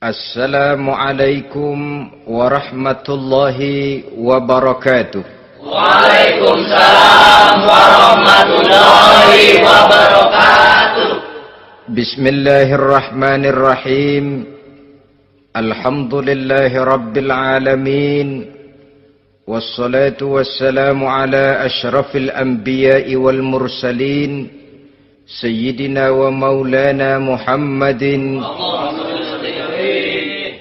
Assalamualaikum warahmatullahi wabarakatuh. Waalaikumsalam warahmatullahi wabarakatuh. Bismillahirrahmanirrahim. Alhamdulillahi rabbil alamin. Wassalatu wassalamu ala ashrafil anbiya'i wal mursalin. Sayyidina wa maulana Muhammadin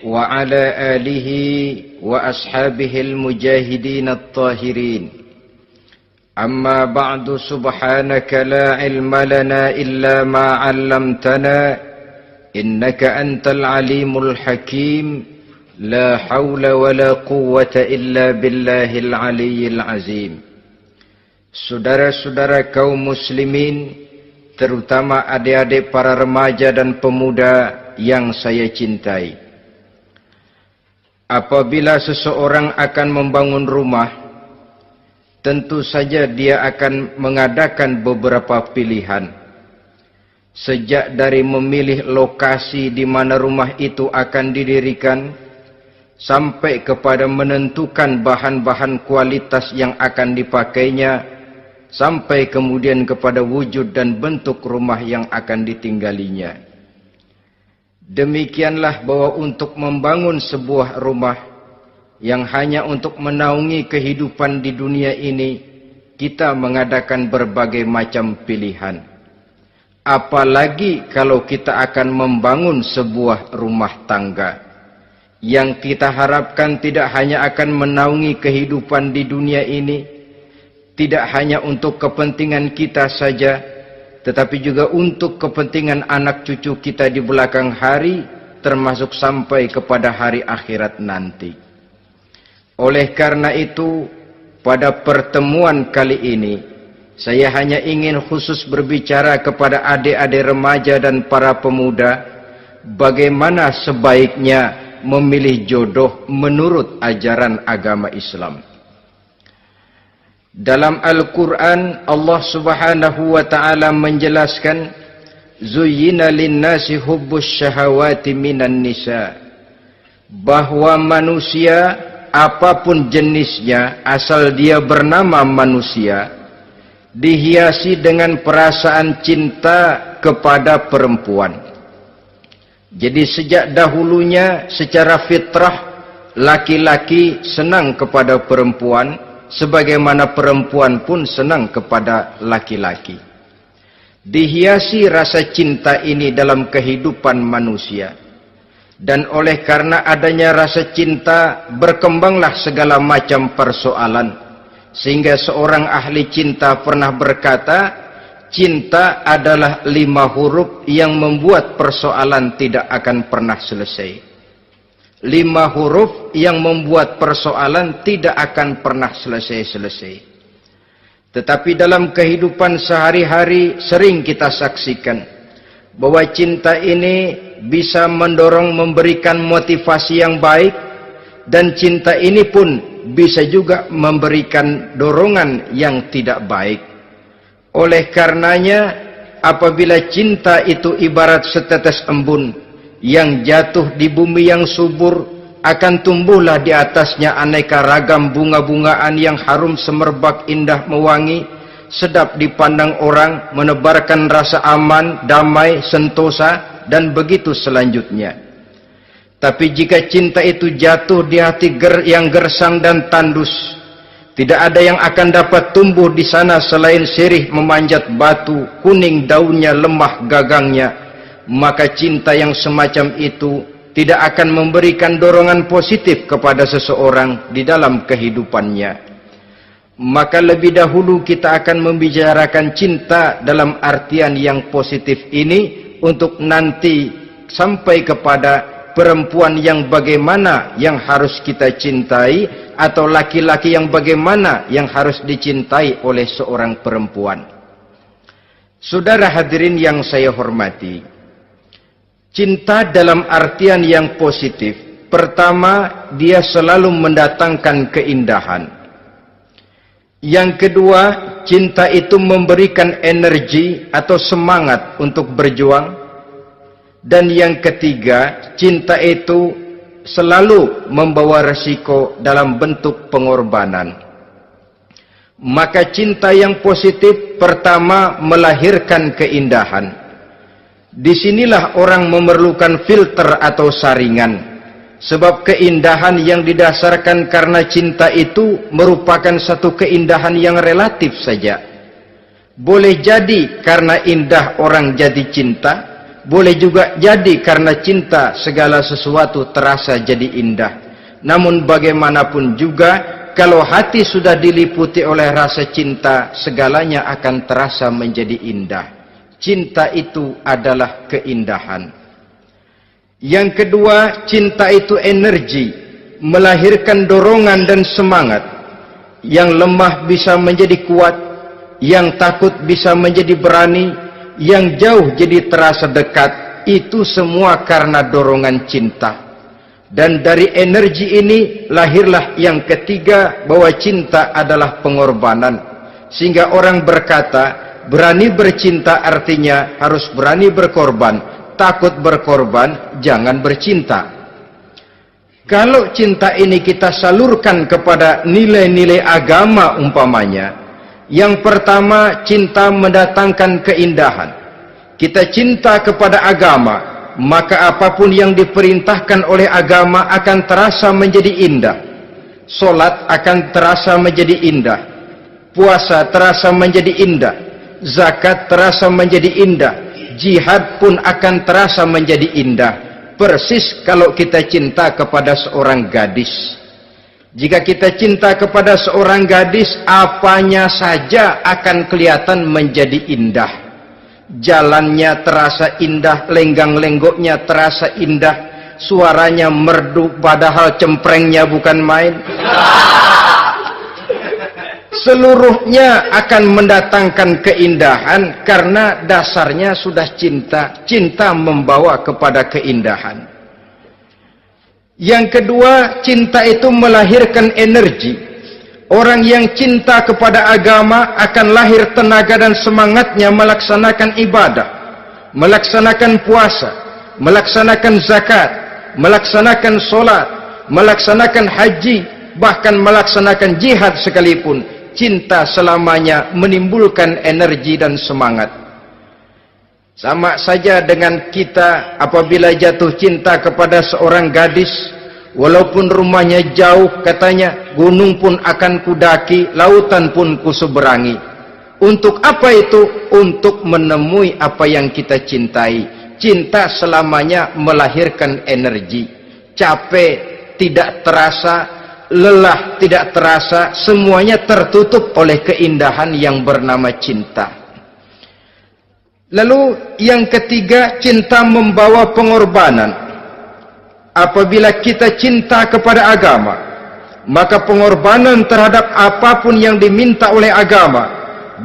wa ala alihi wa ashabihil mujahidin at-tahirin. Amma ba'du, subhanaka la ilma lana illa ma 'allamtana innaka antal alimul hakim. La hawla wa la quwwata illa billahil aliyyil azim. Saudara-saudara kaum muslimin, terutama adik-adik para remaja dan pemuda yang saya cintai. Apabila seseorang akan membangun rumah, tentu saja dia akan mengadakan beberapa pilihan. Sejak dari memilih lokasi di mana rumah itu akan didirikan, sampai kepada menentukan bahan-bahan kualitas yang akan dipakainya, sampai kemudian kepada wujud dan bentuk rumah yang akan ditinggalinya. Demikianlah bahwa untuk membangun sebuah rumah yang hanya untuk menaungi kehidupan di dunia ini, kita mengadakan berbagai macam pilihan. Apalagi kalau kita akan membangun sebuah rumah tangga yang kita harapkan tidak hanya akan menaungi kehidupan di dunia ini, tidak hanya untuk kepentingan kita saja, tetapi juga untuk kepentingan anak cucu kita di belakang hari, termasuk sampai kepada hari akhirat nanti. Oleh karena itu, pada pertemuan kali ini, saya hanya ingin khusus berbicara kepada adik-adik remaja dan para pemuda, bagaimana sebaiknya memilih jodoh menurut ajaran agama Islam. Dalam Al-Quran, Allah subhanahu wa ta'ala menjelaskan, Zuyyina linnasi hubbus syahawati minan nisa. Bahwa manusia, apapun jenisnya, asal dia bernama manusia, dihiasi dengan perasaan cinta kepada perempuan. Jadi sejak dahulunya, secara fitrah, laki-laki senang kepada perempuan, sebagaimana perempuan pun senang kepada laki-laki. Dihiasi rasa cinta ini dalam kehidupan manusia. Dan oleh karena adanya rasa cinta, berkembanglah segala macam persoalan. Sehingga seorang ahli cinta pernah berkata, cinta adalah 5 huruf yang membuat persoalan tidak akan pernah selesai. 5 huruf yang membuat persoalan tidak akan pernah selesai-selesai. Tetapi dalam kehidupan sehari-hari sering kita saksikan bahwa cinta ini bisa mendorong, memberikan motivasi yang baik, dan cinta ini pun bisa juga memberikan dorongan yang tidak baik. Oleh karenanya, apabila cinta itu ibarat setetes embun yang jatuh di bumi yang subur, akan tumbuhlah di atasnya aneka ragam bunga-bungaan yang harum semerbak, indah, mewangi, sedap dipandang orang, menebarkan rasa aman, damai, sentosa, dan begitu selanjutnya. Tapi jika cinta itu jatuh di hati yang gersang dan tandus, tidak ada yang akan dapat tumbuh di sana selain sirih memanjat batu, kuning daunnya, lemah gagangnya. Maka cinta yang semacam itu tidak akan memberikan dorongan positif kepada seseorang di dalam kehidupannya. Maka lebih dahulu kita akan membicarakan cinta dalam artian yang positif ini, untuk nanti sampai kepada perempuan yang bagaimana yang harus kita cintai, atau laki-laki yang bagaimana yang harus dicintai oleh seorang perempuan. Saudara hadirin yang saya hormati, cinta dalam artian yang positif, pertama, dia selalu mendatangkan keindahan. Yang kedua, cinta itu memberikan energi atau semangat untuk berjuang. Dan yang ketiga, cinta itu selalu membawa resiko dalam bentuk pengorbanan. Maka cinta yang positif pertama melahirkan keindahan. Disinilah orang memerlukan filter atau saringan. Sebab keindahan yang didasarkan karena cinta itu merupakan satu keindahan yang relatif saja. Boleh jadi karena indah orang jadi cinta, boleh juga jadi karena cinta segala sesuatu terasa jadi indah. Namun bagaimanapun juga, kalau hati sudah diliputi oleh rasa cinta, segalanya akan terasa menjadi indah. Cinta itu adalah keindahan. Yang kedua, cinta itu energi, melahirkan dorongan dan semangat. Yang lemah bisa menjadi kuat, yang takut bisa menjadi berani, yang jauh jadi terasa dekat. Itu semua karena dorongan cinta. Dan dari energi ini lahirlah yang ketiga, bahwa cinta adalah pengorbanan. Sehingga orang berkata, berani bercinta artinya harus berani berkorban. Takut berkorban, jangan bercinta. Kalau cinta ini kita salurkan kepada nilai-nilai agama umpamanya, yang pertama, cinta mendatangkan keindahan. Kita cinta kepada agama, maka apapun yang diperintahkan oleh agama akan terasa menjadi indah. Solat akan terasa menjadi indah. Puasa terasa menjadi indah. Zakat terasa menjadi indah. Jihad pun akan terasa menjadi indah. Persis kalau kita cinta kepada seorang gadis. Jika kita cinta kepada seorang gadis, apanya saja akan kelihatan menjadi indah. Jalannya terasa indah, lenggang-lenggoknya terasa indah, suaranya merdu padahal cemprengnya bukan main. Seluruhnya akan mendatangkan keindahan karena dasarnya sudah cinta. Cinta membawa kepada keindahan. Yang kedua, cinta itu melahirkan energi. Orang yang cinta kepada agama akan lahir tenaga dan semangatnya melaksanakan ibadah, melaksanakan puasa, melaksanakan zakat, melaksanakan solat, melaksanakan haji, bahkan melaksanakan jihad sekalipun. Cinta selamanya menimbulkan energi dan semangat. Sama saja dengan kita apabila jatuh cinta kepada seorang gadis, walaupun rumahnya jauh, katanya, gunung pun akan kudaki, lautan pun kuseberangi. Untuk apa itu? Untuk menemui apa yang kita cintai. Cinta selamanya melahirkan energi. Capek tidak terasa, lelah tidak terasa, semuanya tertutup oleh keindahan yang bernama cinta. Lalu yang ketiga, cinta membawa pengorbanan. Apabila kita cinta kepada agama, maka pengorbanan terhadap apapun yang diminta oleh agama,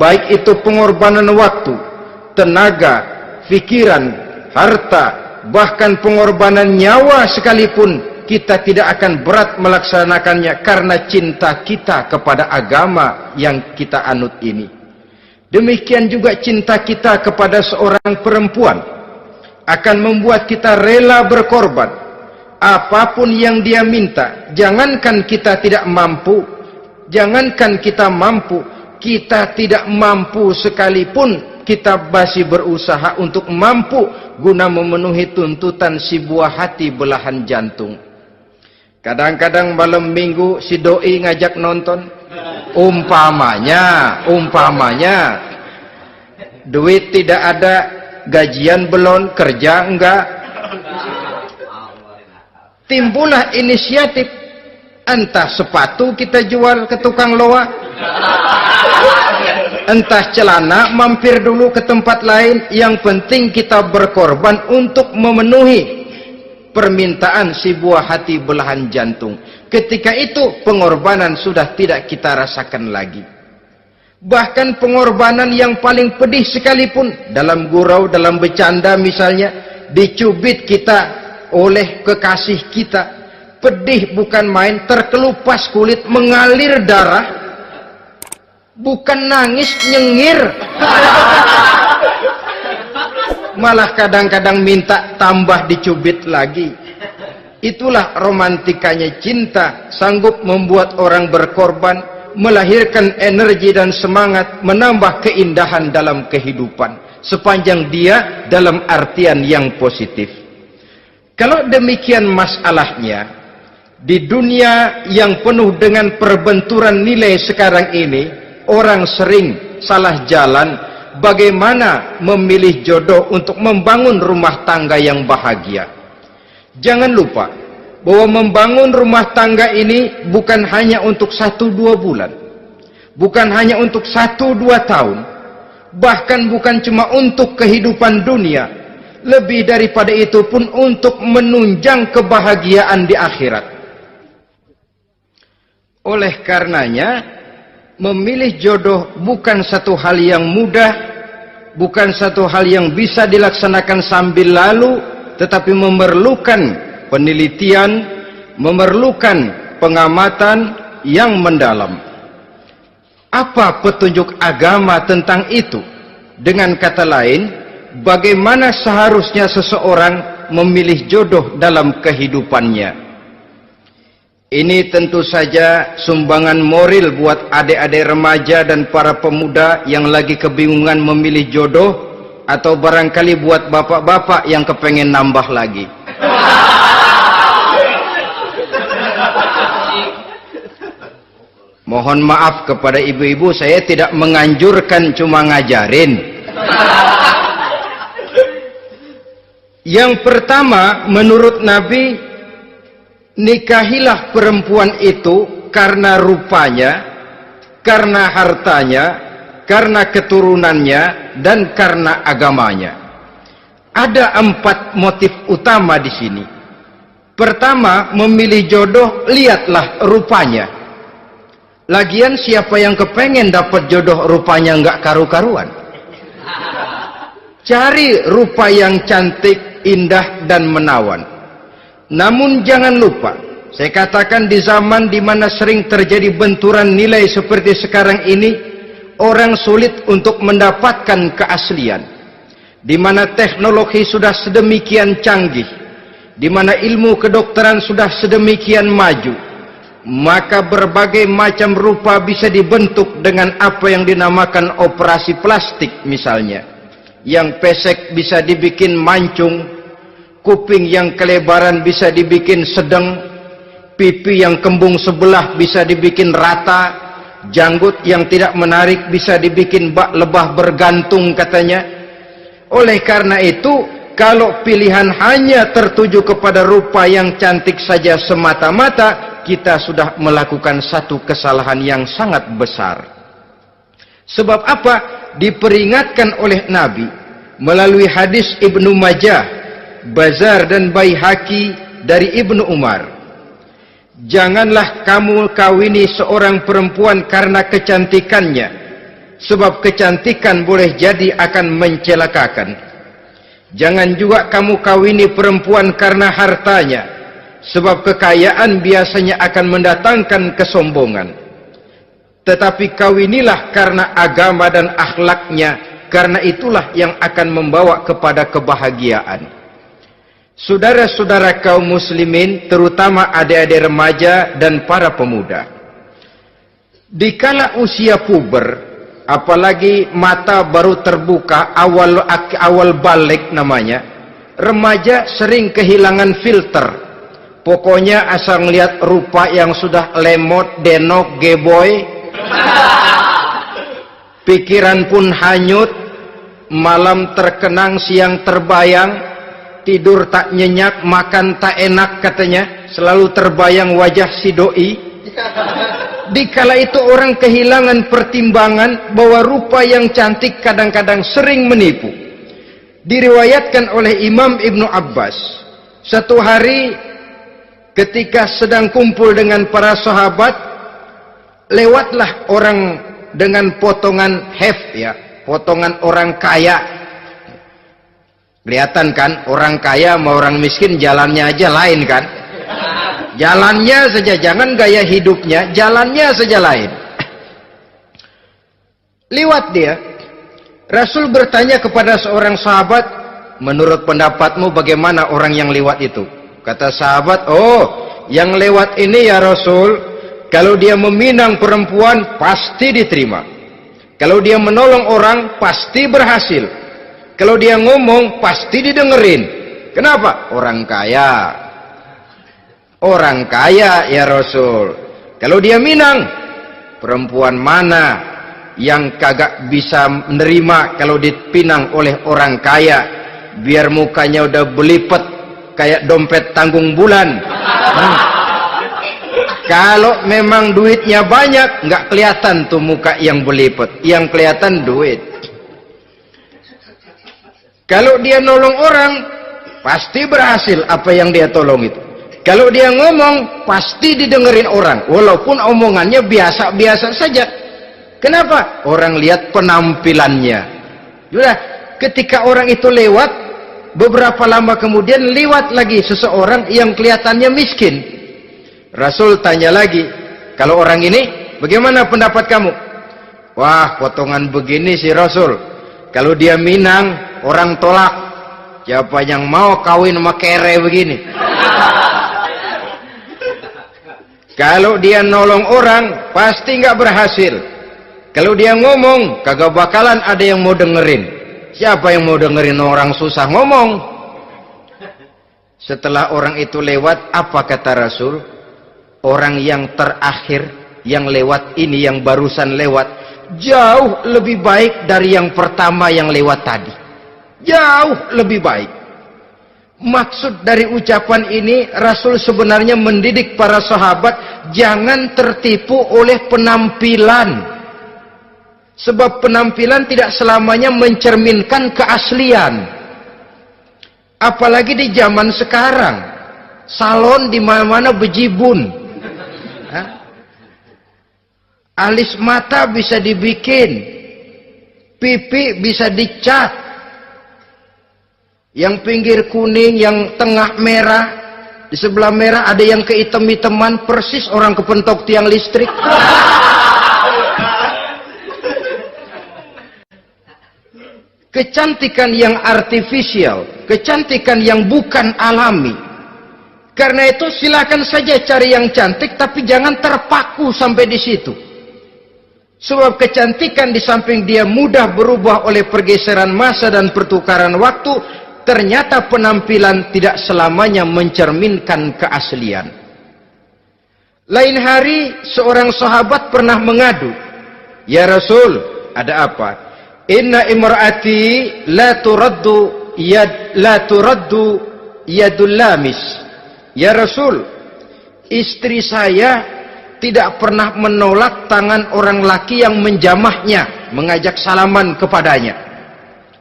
baik itu pengorbanan waktu, tenaga, pikiran, harta, bahkan pengorbanan nyawa sekalipun, kita tidak akan berat melaksanakannya karena cinta kita kepada agama yang kita anut ini. Demikian juga cinta kita kepada seorang perempuan akan membuat kita rela berkorban. Apapun yang dia minta, jangankan kita tidak mampu, jangankan kita mampu, kita tidak mampu sekalipun, kita masih berusaha untuk mampu guna memenuhi tuntutan si buah hati belahan jantung. Kadang-kadang malam minggu si doi ngajak nonton. Umpamanya duit tidak ada, gajian belum, kerja enggak. Timbullah inisiatif, entah sepatu kita jual ke tukang loa, entah celana mampir dulu ke tempat lain. Yang penting kita berkorban untuk memenuhi permintaan si buah hati belahan jantung. Ketika itu pengorbanan sudah tidak kita rasakan lagi. Bahkan pengorbanan yang paling pedih sekalipun, dalam gurau, dalam bercanda misalnya, dicubit kita oleh kekasih kita, pedih bukan main, terkelupas kulit, mengalir darah, bukan nangis, nyengir. Malah kadang-kadang minta tambah dicubit lagi. Itulah romantikanya cinta, sanggup membuat orang berkorban, melahirkan energi dan semangat, menambah keindahan dalam kehidupan, sepanjang dia dalam artian yang positif. Kalau demikian masalahnya, di dunia yang penuh dengan perbenturan nilai sekarang ini, orang sering salah jalan bagaimana memilih jodoh untuk membangun rumah tangga yang bahagia. Jangan lupa bahwa membangun rumah tangga ini bukan hanya untuk 1-2 bulan, bukan hanya untuk 1-2 tahun, bahkan bukan cuma untuk kehidupan dunia, lebih daripada itu pun untuk menunjang kebahagiaan di akhirat. Oleh karenanya, memilih jodoh bukan satu hal yang mudah, bukan satu hal yang bisa dilaksanakan sambil lalu, tetapi memerlukan penelitian, memerlukan pengamatan yang mendalam. Apa petunjuk agama tentang itu? Dengan kata lain, bagaimana seharusnya seseorang memilih jodoh dalam kehidupannya? Ini tentu saja sumbangan moral buat adik-adik remaja dan para pemuda yang lagi kebingungan memilih jodoh, atau barangkali buat bapak-bapak yang kepengen nambah lagi. Mohon maaf kepada ibu-ibu, saya tidak menganjurkan, cuma ngajarin. Yang pertama, menurut Nabi, nikahilah perempuan itu karena rupanya, karena hartanya, karena keturunannya, dan karena agamanya. Ada 4 motif utama di sini. Pertama, memilih jodoh, lihatlah rupanya. Lagian siapa yang kepengen dapat jodoh rupanya nggak karu-karuan? Cari rupa yang cantik, indah, dan menawan. Namun jangan lupa, saya katakan di zaman di mana sering terjadi benturan nilai seperti sekarang ini, orang sulit untuk mendapatkan keaslian. Di mana teknologi sudah sedemikian canggih, di mana ilmu kedokteran sudah sedemikian maju, maka berbagai macam rupa bisa dibentuk dengan apa yang dinamakan operasi plastik misalnya. Yang pesek bisa dibikin mancung, kuping yang kelebaran bisa dibikin sedang, pipi yang kembung sebelah bisa dibikin rata, janggut yang tidak menarik bisa dibikin bak lebah bergantung katanya. Oleh karena itu, kalau pilihan hanya tertuju kepada rupa yang cantik saja semata-mata, kita sudah melakukan satu kesalahan yang sangat besar. Sebab apa? Diperingatkan oleh Nabi melalui hadis Ibnu Majah, Bazar dan Baihaqi dari Ibnu Umar. Janganlah kamu kawini seorang perempuan karena kecantikannya, sebab kecantikan boleh jadi akan mencelakakan. Jangan juga kamu kawini perempuan karena hartanya, sebab kekayaan biasanya akan mendatangkan kesombongan. Tetapi kawinilah karena agama dan akhlaknya, karena itulah yang akan membawa kepada kebahagiaan. Saudara-saudara kaum muslimin, terutama adik-adik remaja dan para pemuda, dikala usia puber, apalagi mata baru terbuka, awal balik namanya, remaja sering kehilangan filter. Pokoknya asal ngelihat rupa yang sudah lemot, denok, geboy, pikiran pun hanyut, malam terkenang, siang terbayang, tidur tak nyenyak, makan tak enak katanya, selalu terbayang wajah si doi. Dikala itu orang kehilangan pertimbangan bahwa rupa yang cantik kadang-kadang sering menipu. Diriwayatkan oleh Imam Ibnu Abbas, satu hari ketika sedang kumpul dengan para sahabat, lewatlah orang dengan potongan ya, potongan orang kaya. Kelihatan kan, orang kaya sama orang miskin jalannya aja lain kan? Jalannya saja, jangan gaya hidupnya, jalannya saja lain. Liwat dia. Rasul bertanya kepada seorang sahabat, menurut pendapatmu bagaimana orang yang lewat itu? Kata sahabat, oh, yang lewat ini ya Rasul, kalau dia meminang perempuan pasti diterima. Kalau dia menolong orang pasti berhasil. Kalau dia ngomong pasti didengerin. Kenapa? Orang kaya. Orang kaya ya Rasul. Kalau dia minang, perempuan mana yang kagak bisa menerima kalau dipinang oleh orang kaya, biar mukanya udah belipet kayak dompet tanggung bulan. Kalau memang duitnya banyak, nggak kelihatan tuh muka yang belipet, yang kelihatan duit. Kalau dia nolong orang, pasti berhasil apa yang dia tolong itu. Kalau dia ngomong, pasti didengerin orang, walaupun omongannya biasa-biasa saja. Kenapa? Orang lihat penampilannya. Sudah, ketika orang itu lewat, beberapa lama kemudian lewat lagi seseorang yang kelihatannya miskin. Rasul tanya lagi, kalau orang ini, bagaimana pendapat kamu? Wah, potongan begini sih Rasul. Kalau dia minang, orang tolak. Siapa yang mau kawin sama kere begini? Kalau dia nolong orang, pasti nggak berhasil. Kalau dia ngomong, kagak bakalan ada yang mau dengerin. Siapa yang mau dengerin orang susah ngomong? Setelah orang itu lewat, apa kata Rasul? Orang yang terakhir, yang lewat ini, yang barusan lewat, jauh lebih baik dari yang pertama yang lewat tadi. Jauh lebih baik. Maksud dari ucapan ini, Rasul sebenarnya mendidik para sahabat jangan tertipu oleh penampilan. Sebab penampilan tidak selamanya mencerminkan keaslian. Apalagi di zaman sekarang, salon di mana-mana bejibun. Alis mata bisa dibikin, pipi bisa dicat, yang pinggir kuning, yang tengah merah, di sebelah merah ada yang kehitam-hitaman, persis orang kepentok tiang listrik. Kecantikan yang artifisial, kecantikan yang bukan alami. Karena itu silakan saja cari yang cantik, tapi jangan terpaku sampai di situ. Sebab kecantikan di samping dia mudah berubah oleh pergeseran masa dan pertukaran waktu, ternyata penampilan tidak selamanya mencerminkan keaslian. Lain hari seorang sahabat pernah mengadu, "Ya Rasul, ada apa? Inna imra'ati la turaddu yadul lamis." Ya Rasul, istri saya tidak pernah menolak tangan orang laki yang menjamahnya, mengajak salaman kepadanya.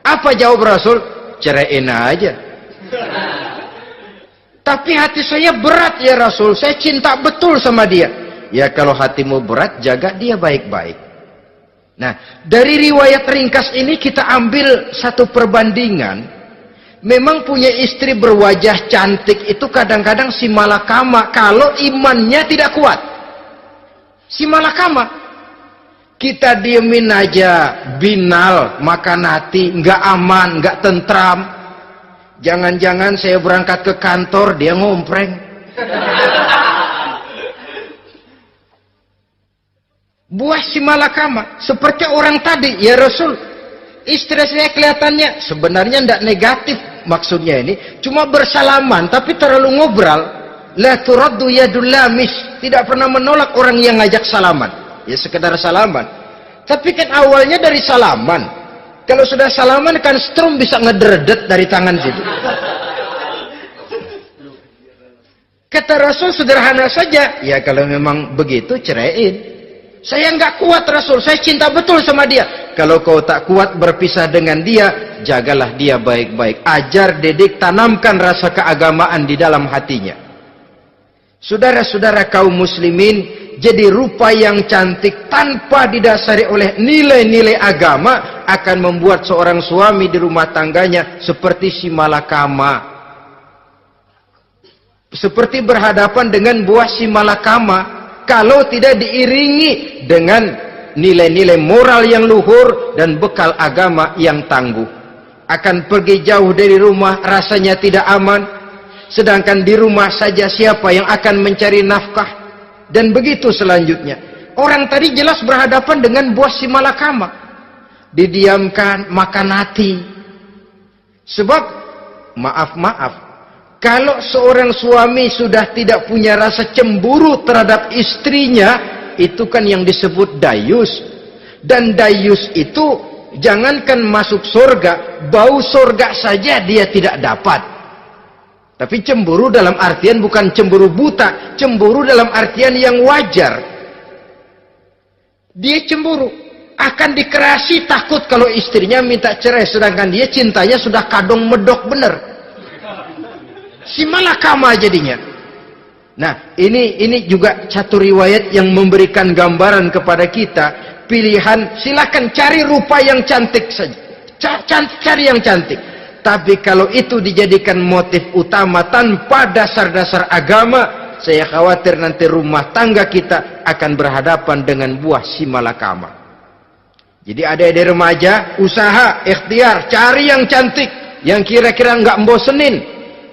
Apa jawab Rasul? Ceraiin aja. Tapi hati saya berat ya Rasul, saya cinta betul sama dia. Ya kalau hatimu berat, jaga dia baik-baik. Nah, dari riwayat ringkas ini kita ambil satu perbandingan. Memang punya istri berwajah cantik itu kadang-kadang si malakama kalau imannya tidak kuat. Si malakama. Kita diemin aja, binal, makan hati, nggak aman, nggak tentram. Jangan-jangan saya berangkat ke kantor, dia ngompreng. Buah si malakama seperti orang tadi, ya Rasul, istri saya kelihatannya sebenarnya tidak negatif maksudnya ini, cuma bersalaman tapi terlalu ngobrol. La turaddu yadul lamis, tidak pernah menolak orang yang ngajak salaman, ya sekedar salaman. Tapi kan awalnya dari salaman, kalau sudah salaman kan strum bisa ngederdet dari tangan situ. Kata Rasul sederhana saja, ya kalau memang begitu ceraiin. Saya nggak kuat Rasul, saya cinta betul sama dia. Kalau kau tak kuat berpisah dengan dia, jagalah dia baik-baik. Ajar, didik, tanamkan rasa keagamaan di dalam hatinya. Saudara-saudara kaum muslimin, jadi rupa yang cantik tanpa didasari oleh nilai-nilai agama akan membuat seorang suami di rumah tangganya seperti si malakama. Seperti berhadapan dengan buah si malakama kalau tidak diiringi dengan nilai-nilai moral yang luhur dan bekal agama yang tangguh. Akan pergi jauh dari rumah rasanya tidak aman, sedangkan di rumah saja siapa yang akan mencari nafkah. Dan begitu selanjutnya. Orang tadi jelas berhadapan dengan buah si malakama. Didiamkan, makan hati. Sebab, maaf, kalau seorang suami sudah tidak punya rasa cemburu terhadap istrinya, itu kan yang disebut dayus. Dan dayus itu, jangankan masuk surga, bau surga saja dia tidak dapat. Tapi cemburu dalam artian bukan cemburu buta, cemburu dalam artian yang wajar. Dia cemburu, akan dikerasi takut kalau istrinya minta cerai, sedangkan dia cintanya sudah kadung medok bener. Si malakama jadinya. Nah, ini juga satu riwayat yang memberikan gambaran kepada kita. Pilihan, silakan cari rupa yang cantik saja. Cari yang cantik. Tapi kalau itu dijadikan motif utama tanpa dasar-dasar agama, saya khawatir nanti rumah tangga kita akan berhadapan dengan buah si malakama. Jadi adik-adik remaja, usaha, ikhtiar, cari yang cantik, yang kira-kira nggak membosenin,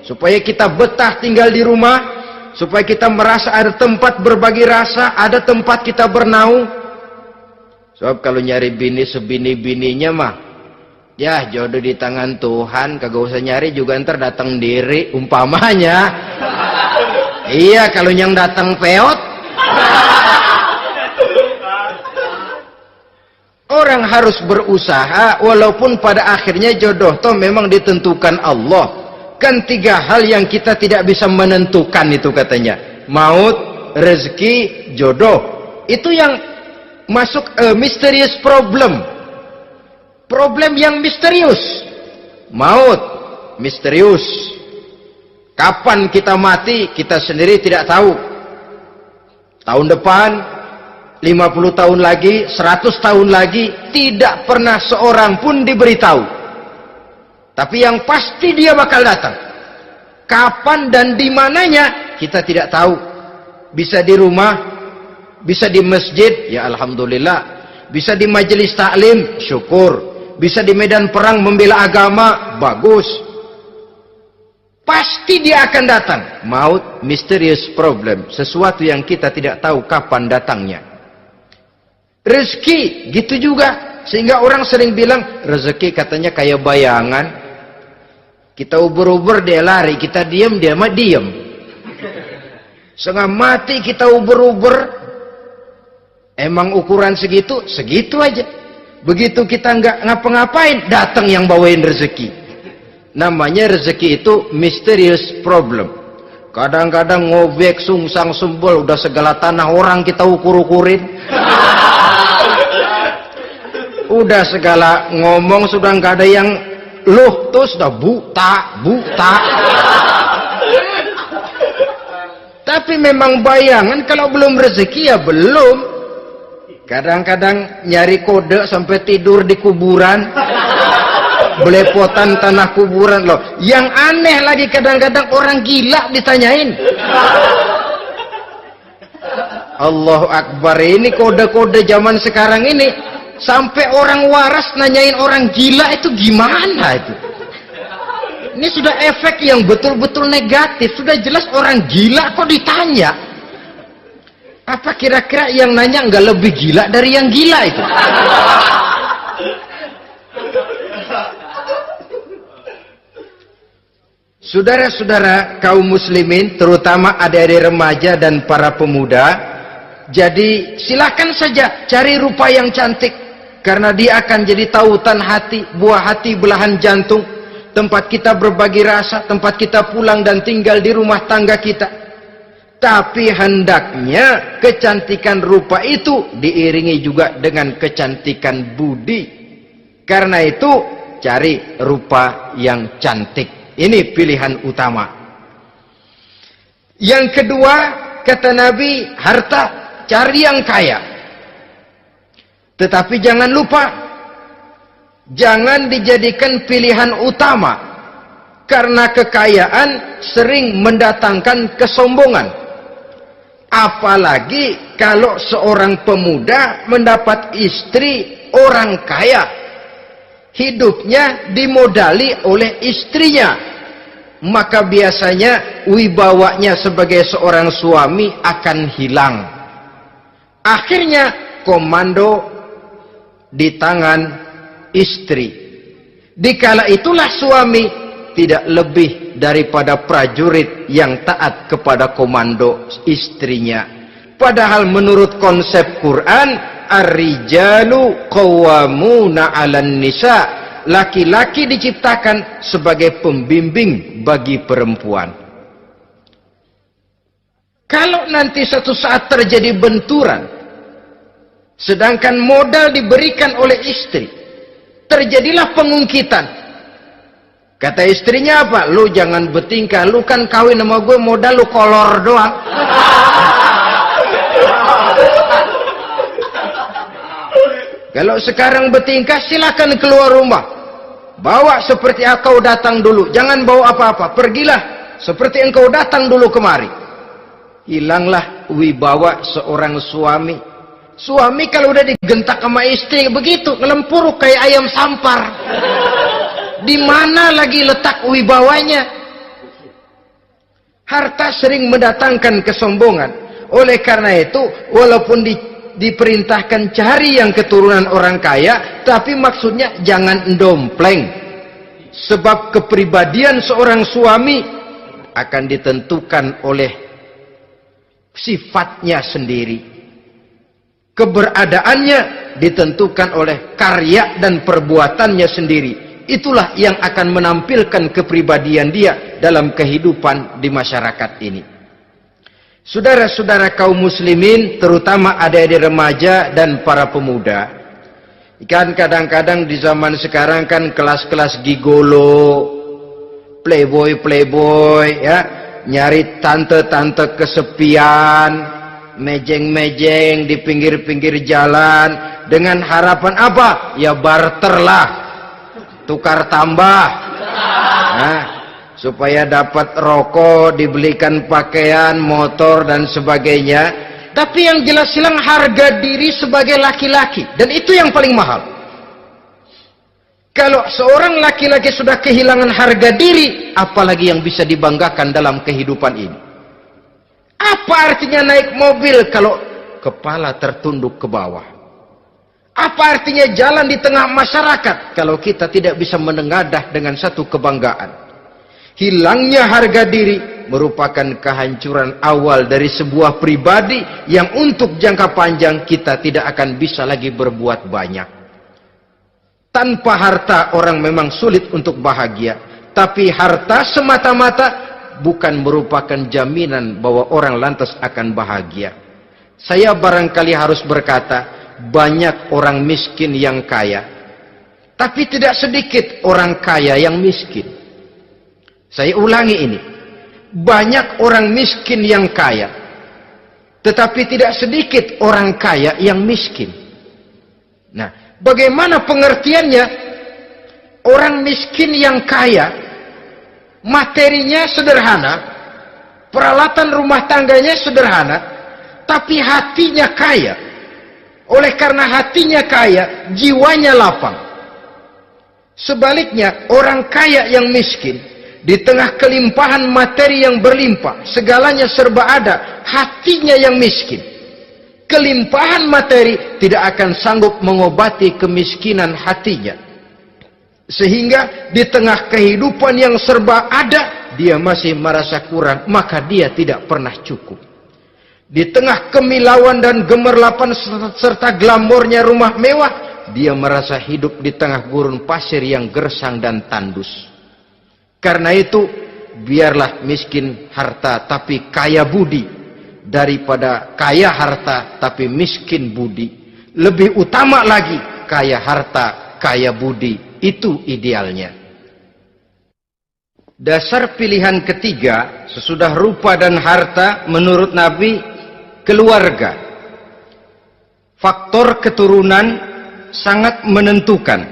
supaya kita betah tinggal di rumah, supaya kita merasa ada tempat berbagi rasa, ada tempat kita bernaung. Sebab kalau nyari bini sebini-bininya mah, ya jodoh di tangan Tuhan, kagak usah nyari juga ntar datang diri umpamanya. Iya, kalau yang datang peot. Orang harus berusaha walaupun pada akhirnya jodoh toh memang ditentukan Allah. Kan tiga hal yang kita tidak bisa menentukan itu katanya. Maut, rezeki, jodoh. Itu yang masuk mysterious problem. Problem yang misterius. Maut, misterius. Kapan kita mati, kita sendiri tidak tahu. Tahun depan, 50 tahun lagi, 100 tahun lagi, tidak pernah seorang pun diberitahu. Tapi yang pasti dia bakal datang. Kapan dan di mananya, kita tidak tahu. Bisa di rumah, bisa di masjid, ya alhamdulillah. Bisa di majelis taklim, syukur. Bisa di medan perang membela agama, bagus. Pasti dia akan datang. Maut, mysterious problem. Sesuatu yang kita tidak tahu kapan datangnya. Rezeki, gitu juga. Sehingga orang sering bilang, rezeki katanya kayak bayangan. Kita uber-uber, dia lari. Kita diam, dia mah diam. Setengah mati kita uber-uber. Emang ukuran segitu? Segitu aja. Begitu kita nggak ngapa-ngapain, datang yang bawain rezeki. Namanya rezeki itu mysterious problem. Kadang-kadang ngobek, sungsang, sumbol, udah segala tanah orang kita ukur-ukurin. Udah segala ngomong sudah nggak ada yang loh, tuh sudah buta. Tapi memang bayangan, kalau belum rezeki ya belum. Kadang-kadang nyari kode sampai tidur di kuburan, belepotan tanah kuburan loh. Yang aneh lagi kadang-kadang orang gila ditanyain. Allahu Akbar, ini kode-kode zaman sekarang ini sampai orang waras nanyain orang gila, itu gimana itu? Ini sudah efek yang betul-betul negatif. Sudah jelas orang gila kok ditanya. Apa kira-kira yang nanya nggak lebih gila dari yang gila itu? Saudara-saudara kaum muslimin, terutama adik-adik remaja dan para pemuda, jadi silakan saja cari rupa yang cantik, karena dia akan jadi tautan hati, buah hati, belahan jantung, tempat kita berbagi rasa, tempat kita pulang dan tinggal di rumah tangga kita. Tapi hendaknya kecantikan rupa itu diiringi juga dengan kecantikan budi. Karena itu cari rupa yang cantik. Ini pilihan utama. Yang kedua, kata Nabi, harta. cari yang kaya. Tetapi jangan lupa, jangan dijadikan pilihan utama, karena kekayaan sering mendatangkan kesombongan. Apalagi kalau seorang pemuda mendapat istri orang kaya, hidupnya dimodali oleh istrinya, maka biasanya wibawanya sebagai seorang suami akan hilang. Akhirnya komando di tangan istri. Dikala itulah suami tidak lebih daripada prajurit yang taat kepada komando istrinya. Padahal menurut konsep Quran, ar-rijalu qawwamuna 'alan nisa, laki-laki diciptakan sebagai pembimbing bagi perempuan. Kalau nanti suatu saat terjadi benturan, sedangkan modal diberikan oleh istri, terjadilah pengungkitan. Kata istrinya apa? Lu jangan bertingkah, lu kan kawin sama gue, modal lu kolor doang. Kalau sekarang bertingkah, silakan keluar rumah. Bawa seperti engkau datang dulu, jangan bawa apa-apa. Pergilah seperti engkau datang dulu kemari. Hilanglah wibawa seorang suami. Suami kalau udah digentak sama istri begitu, ngelempuruk kayak ayam sampar. Di mana lagi letak wibawanya? Harta sering mendatangkan kesombongan. Oleh karena itu, walaupun diperintahkan cari yang keturunan orang kaya, tapi maksudnya jangan dompleng. Sebab kepribadian seorang suami akan ditentukan oleh sifatnya sendiri. Keberadaannya ditentukan oleh karya dan perbuatannya sendiri. Itulah yang akan menampilkan kepribadian dia dalam kehidupan di masyarakat ini. Saudara-saudara kaum muslimin, terutama adik-adik remaja dan para pemuda, kan kadang-kadang di zaman sekarang kan kelas-kelas gigolo, playboy ya, nyari tante-tante kesepian, mejeng-mejeng di pinggir-pinggir jalan dengan harapan apa? Ya barter lah, tukar tambah. Nah, supaya dapat rokok, dibelikan pakaian, motor dan sebagainya. Tapi yang jelas hilang harga diri sebagai laki-laki, dan itu yang paling mahal. Kalau seorang laki-laki sudah kehilangan harga diri, apalagi yang bisa dibanggakan dalam kehidupan ini? Apa artinya naik mobil kalau kepala tertunduk ke bawah? Apa artinya jalan di tengah masyarakat kalau kita tidak bisa menengadah dengan satu kebanggaan? Hilangnya harga diri merupakan kehancuran awal dari sebuah pribadi yang untuk jangka panjang kita tidak akan bisa lagi berbuat banyak. Tanpa harta orang memang sulit untuk bahagia, tapi harta semata-mata bukan merupakan jaminan bahwa orang lantas akan bahagia. Saya barangkali harus berkata, banyak orang miskin yang kaya, tapi tidak sedikit orang kaya yang miskin. Saya ulangi ini, banyak orang miskin yang kaya, tetapi tidak sedikit orang kaya yang miskin. Nah, bagaimana pengertiannya? Orang miskin yang kaya, materinya sederhana, peralatan rumah tangganya sederhana, tapi hatinya kaya. Oleh karena hatinya kaya, jiwanya lapang. Sebaliknya, orang kaya yang miskin, di tengah kelimpahan materi yang berlimpah, segalanya serba ada, hatinya yang miskin. Kelimpahan materi tidak akan sanggup mengobati kemiskinan hatinya. Sehingga di tengah kehidupan yang serba ada, dia masih merasa kurang, maka dia tidak pernah cukup. Di tengah kemilauan dan gemerlapan serta glamornya rumah mewah, dia merasa hidup di tengah gurun pasir yang gersang dan tandus. Karena itu, biarlah miskin harta tapi kaya budi, daripada kaya harta tapi miskin budi. Lebih utama lagi, kaya harta, kaya budi. Itu idealnya. Dasar pilihan ketiga, sesudah rupa dan harta, menurut Nabi, keluarga. Faktor keturunan sangat menentukan.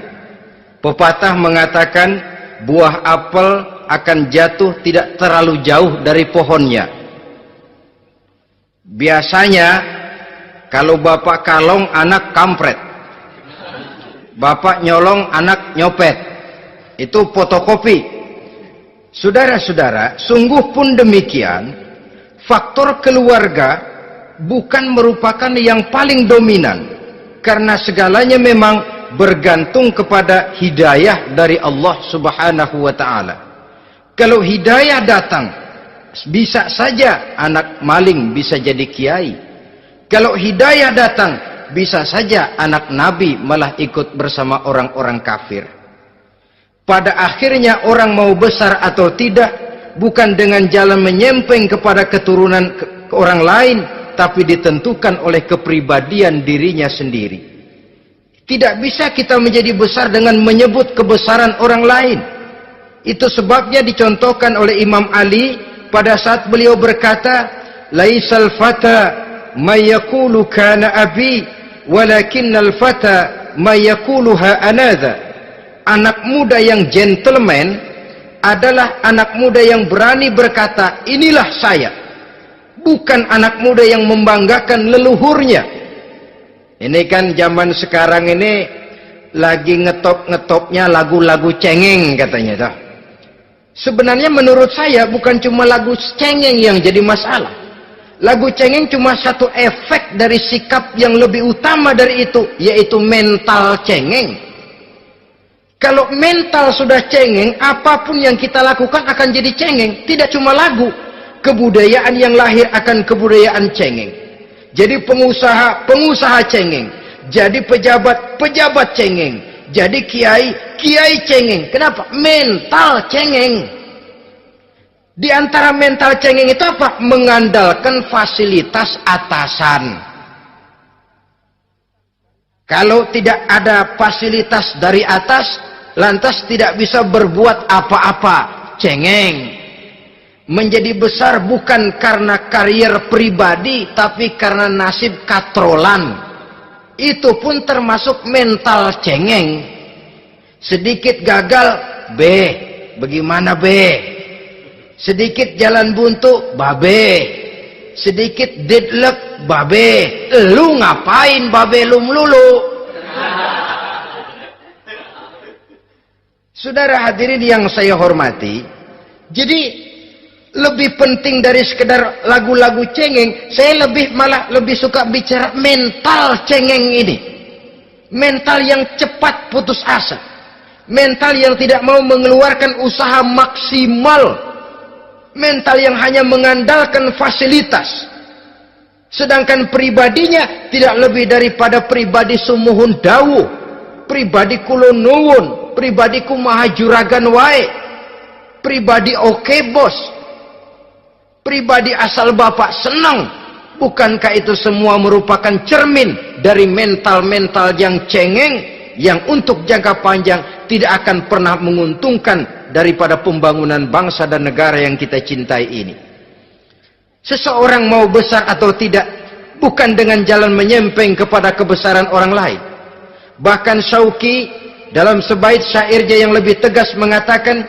Pepatah mengatakan buah apel akan jatuh tidak terlalu jauh dari pohonnya. Biasanya kalau bapak kalong anak kampret, bapak nyolong anak nyopet, itu fotokopi. Saudara-saudara, sungguh pun demikian, faktor keluarga bukan merupakan yang paling dominan, karena segalanya memang bergantung kepada hidayah dari Allah Subhanahu wa ta'ala. Kalau hidayah datang, bisa saja anak maling bisa jadi kiai. Kalau hidayah datang, bisa saja anak nabi malah ikut bersama orang-orang kafir. Pada akhirnya orang mau besar atau tidak bukan dengan jalan menyempeng kepada keturunan orang lain, tapi ditentukan oleh kepribadian dirinya sendiri. Tidak bisa kita menjadi besar dengan menyebut kebesaran orang lain. Itu sebabnya dicontohkan oleh Imam Ali pada saat beliau berkata, "Laisal fata may yaqulu kana abi, walakinnal fata may yaquluha anadha." Anak muda yang gentleman adalah anak muda yang berani berkata, "Inilah saya." Bukan anak muda yang membanggakan leluhurnya. Ini kan zaman sekarang ini lagi ngetop-ngetopnya lagu-lagu cengeng katanya toh. Sebenarnya menurut saya bukan cuma lagu cengeng yang jadi masalah. Lagu cengeng cuma satu efek dari sikap yang lebih utama dari itu, yaitu mental cengeng. Kalau mental sudah cengeng, apapun yang kita lakukan akan jadi cengeng. Tidak cuma lagu, kebudayaan yang lahir akan kebudayaan cengeng. Jadi pengusaha cengeng. Jadi pejabat cengeng. Jadi kiai cengeng. Kenapa? Mental cengeng. Di antara mental cengeng itu apa? Mengandalkan fasilitas atasan. Kalau tidak ada fasilitas dari atas, lantas tidak bisa berbuat apa-apa. Cengeng. Menjadi besar bukan karena karier pribadi, tapi karena nasib katrolan. Itu pun termasuk mental cengeng. Sedikit gagal, bagaimana sedikit jalan buntu, sedikit deadlock, lu ngapain lu melulu? Saudara hadirin yang saya hormati, jadi lebih penting dari sekedar lagu-lagu cengeng, saya malah lebih suka bicara mental cengeng ini. Mental yang cepat putus asa. Mental yang tidak mau mengeluarkan usaha maksimal. Mental yang hanya mengandalkan fasilitas. Sedangkan pribadinya tidak lebih daripada pribadi sumuhun dawu, pribadi kulo nuwun, pribadi kumaha juragan wae, pribadi oke bos, pribadi asal bapak senang. Bukankah itu semua merupakan cermin dari mental-mental yang cengeng, yang untuk jangka panjang tidak akan pernah menguntungkan daripada pembangunan bangsa dan negara yang kita cintai ini. Seseorang mau besar atau tidak bukan dengan jalan menyempeng kepada kebesaran orang lain. Bahkan Syauqi dalam sebaik syairnya yang lebih tegas mengatakan,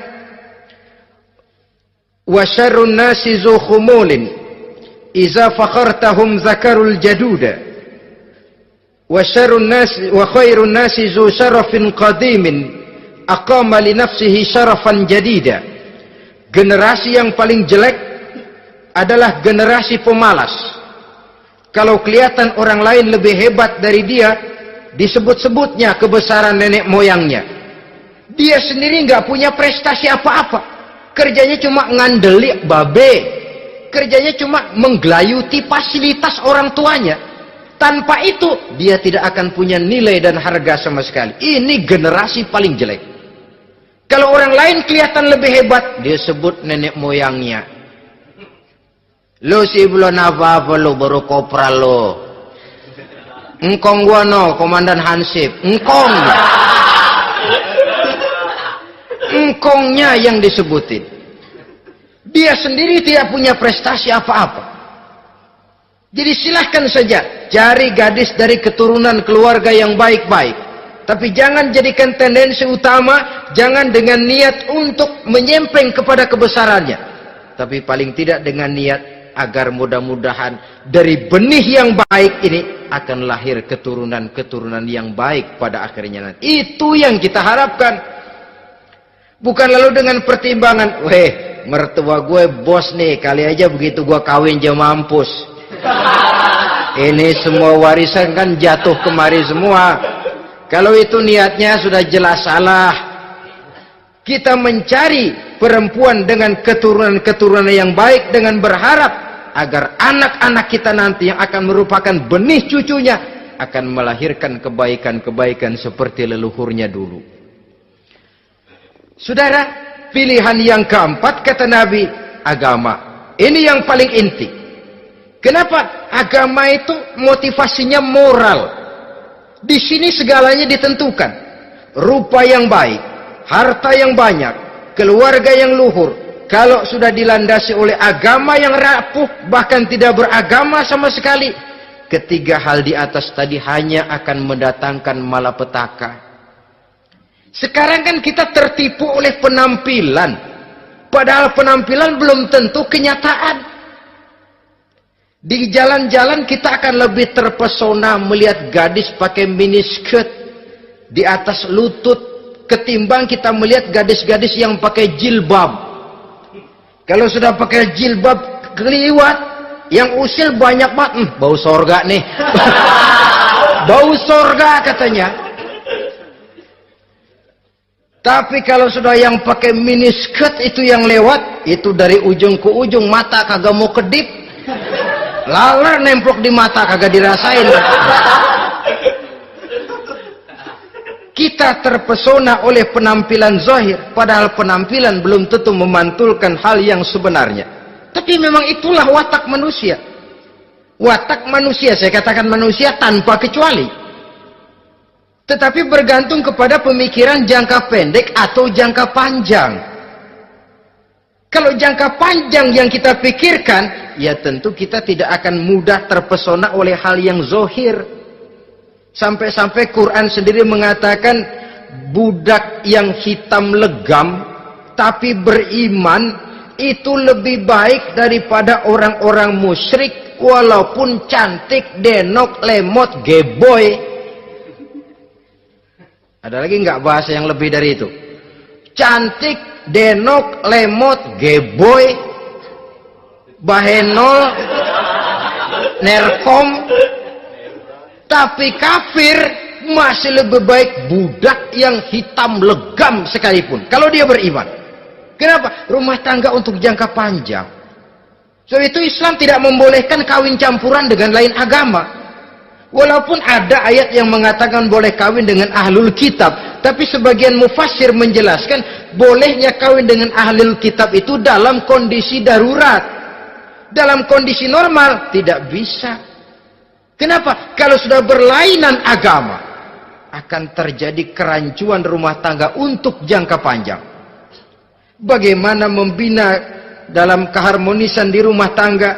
wa syarrun nasi zu khumulin iza fakhartahum zakarul jaduda wa syarrun nasi wa khairun nasi zu syarafin qadimin aqama li nafsihi syarafan jadida. Generasi yang paling jelek adalah generasi pemalas. Kalau kelihatan orang lain lebih hebat dari dia, disebut-sebutnya kebesaran nenek moyangnya. Dia sendiri nggak punya prestasi apa-apa. Kerjanya cuma ngandeli kerjanya cuma menggelayuti fasilitas orang tuanya. Tanpa itu dia tidak akan punya nilai dan harga sama sekali. Ini generasi paling jelek. Kalau orang lain kelihatan lebih hebat, dia sebut nenek moyangnya. Lo sih belum apa-apa, lo baru kopral lo. Engkong gua no, komandan Hansip. Engkongnya yang disebutin. Dia sendiri tidak punya prestasi apa-apa. Jadi silahkan saja cari gadis dari keturunan keluarga yang baik-baik. Tapi jangan jadikan tendensi utama, jangan dengan niat untuk menyempeng kepada kebesarannya. Tapi paling tidak dengan niat agar mudah-mudahan dari benih yang baik ini akan lahir keturunan-keturunan yang baik pada akhirnya nanti. Itu yang kita harapkan. Bukan lalu dengan pertimbangan, weh, mertua gue bos nih, kali aja begitu gue kawin dia mampus. Ini semua warisan kan jatuh kemari semua. Kalau itu niatnya sudah jelas salah. Kita mencari perempuan dengan keturunan-keturunan yang baik dengan berharap agar anak-anak kita nanti yang akan merupakan benih cucunya akan melahirkan kebaikan-kebaikan seperti leluhurnya dulu. Saudara, pilihan yang keempat kata Nabi, agama. Ini yang paling inti. Kenapa? Agama itu motivasinya moral. Di sini segalanya ditentukan. Rupa yang baik, harta yang banyak, keluarga yang luhur. Kalau sudah dilandasi oleh agama yang rapuh, bahkan tidak beragama sama sekali, ketiga hal di atas tadi hanya akan mendatangkan malapetaka. Sekarang kan kita tertipu oleh penampilan. Padahal penampilan belum tentu kenyataan. Di jalan-jalan kita akan lebih terpesona melihat gadis pakai miniskirt di atas lutut ketimbang kita melihat gadis-gadis yang pakai jilbab. Kalau sudah pakai jilbab keliwat, yang usil banyak banget, bau sorga nih. Bau sorga katanya. Tapi kalau sudah yang pakai miniskirt itu yang lewat, itu dari ujung ke ujung mata kagak mau kedip. Laler nemplok di mata kagak dirasain. Kita terpesona oleh penampilan zahir, padahal penampilan belum tentu memantulkan hal yang sebenarnya. Tapi memang itulah watak manusia. Watak manusia, saya katakan manusia tanpa kecuali. Tetapi bergantung kepada pemikiran jangka pendek atau jangka panjang. Kalau jangka panjang yang kita pikirkan, ya tentu kita tidak akan mudah terpesona oleh hal yang zahir. Sampai-sampai Quran sendiri mengatakan budak yang hitam legam tapi beriman itu lebih baik daripada orang-orang musyrik walaupun cantik, denok, lemot, geboy. Ada lagi nggak bahasa yang lebih dari itu? Cantik, denok, lemot, geboy, bahenol, nerkom. Tapi kafir masih lebih baik budak yang hitam legam sekalipun kalau dia beriman. Kenapa? Rumah tangga untuk jangka panjang. So itu Islam tidak membolehkan kawin campuran dengan lain agama. Walaupun ada ayat yang mengatakan boleh kawin dengan ahlul kitab, tapi sebagian mufassir menjelaskan bolehnya kawin dengan ahlul kitab itu dalam kondisi darurat. Dalam kondisi normal tidak bisa. Kenapa? Kalau sudah berlainan agama, akan terjadi kerancuan rumah tangga untuk jangka panjang. Bagaimana membina dalam keharmonisan di rumah tangga?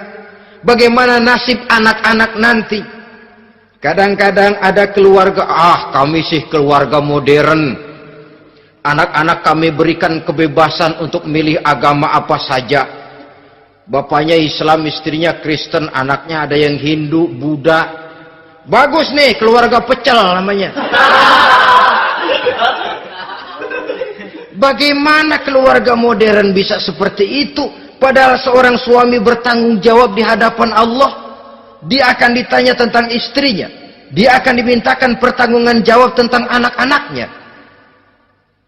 Bagaimana nasib anak-anak nanti? Kadang-kadang ada keluarga, kami sih keluarga modern. Anak-anak kami berikan kebebasan untuk milih agama apa saja. Bapaknya Islam, istrinya Kristen, anaknya ada yang Hindu, Buddha. Bagus nih, keluarga pecel namanya. Bagaimana keluarga modern bisa seperti itu? Padahal seorang suami bertanggung jawab di hadapan Allah. Dia akan ditanya tentang istrinya. Dia akan dimintakan pertanggungan jawab tentang anak-anaknya.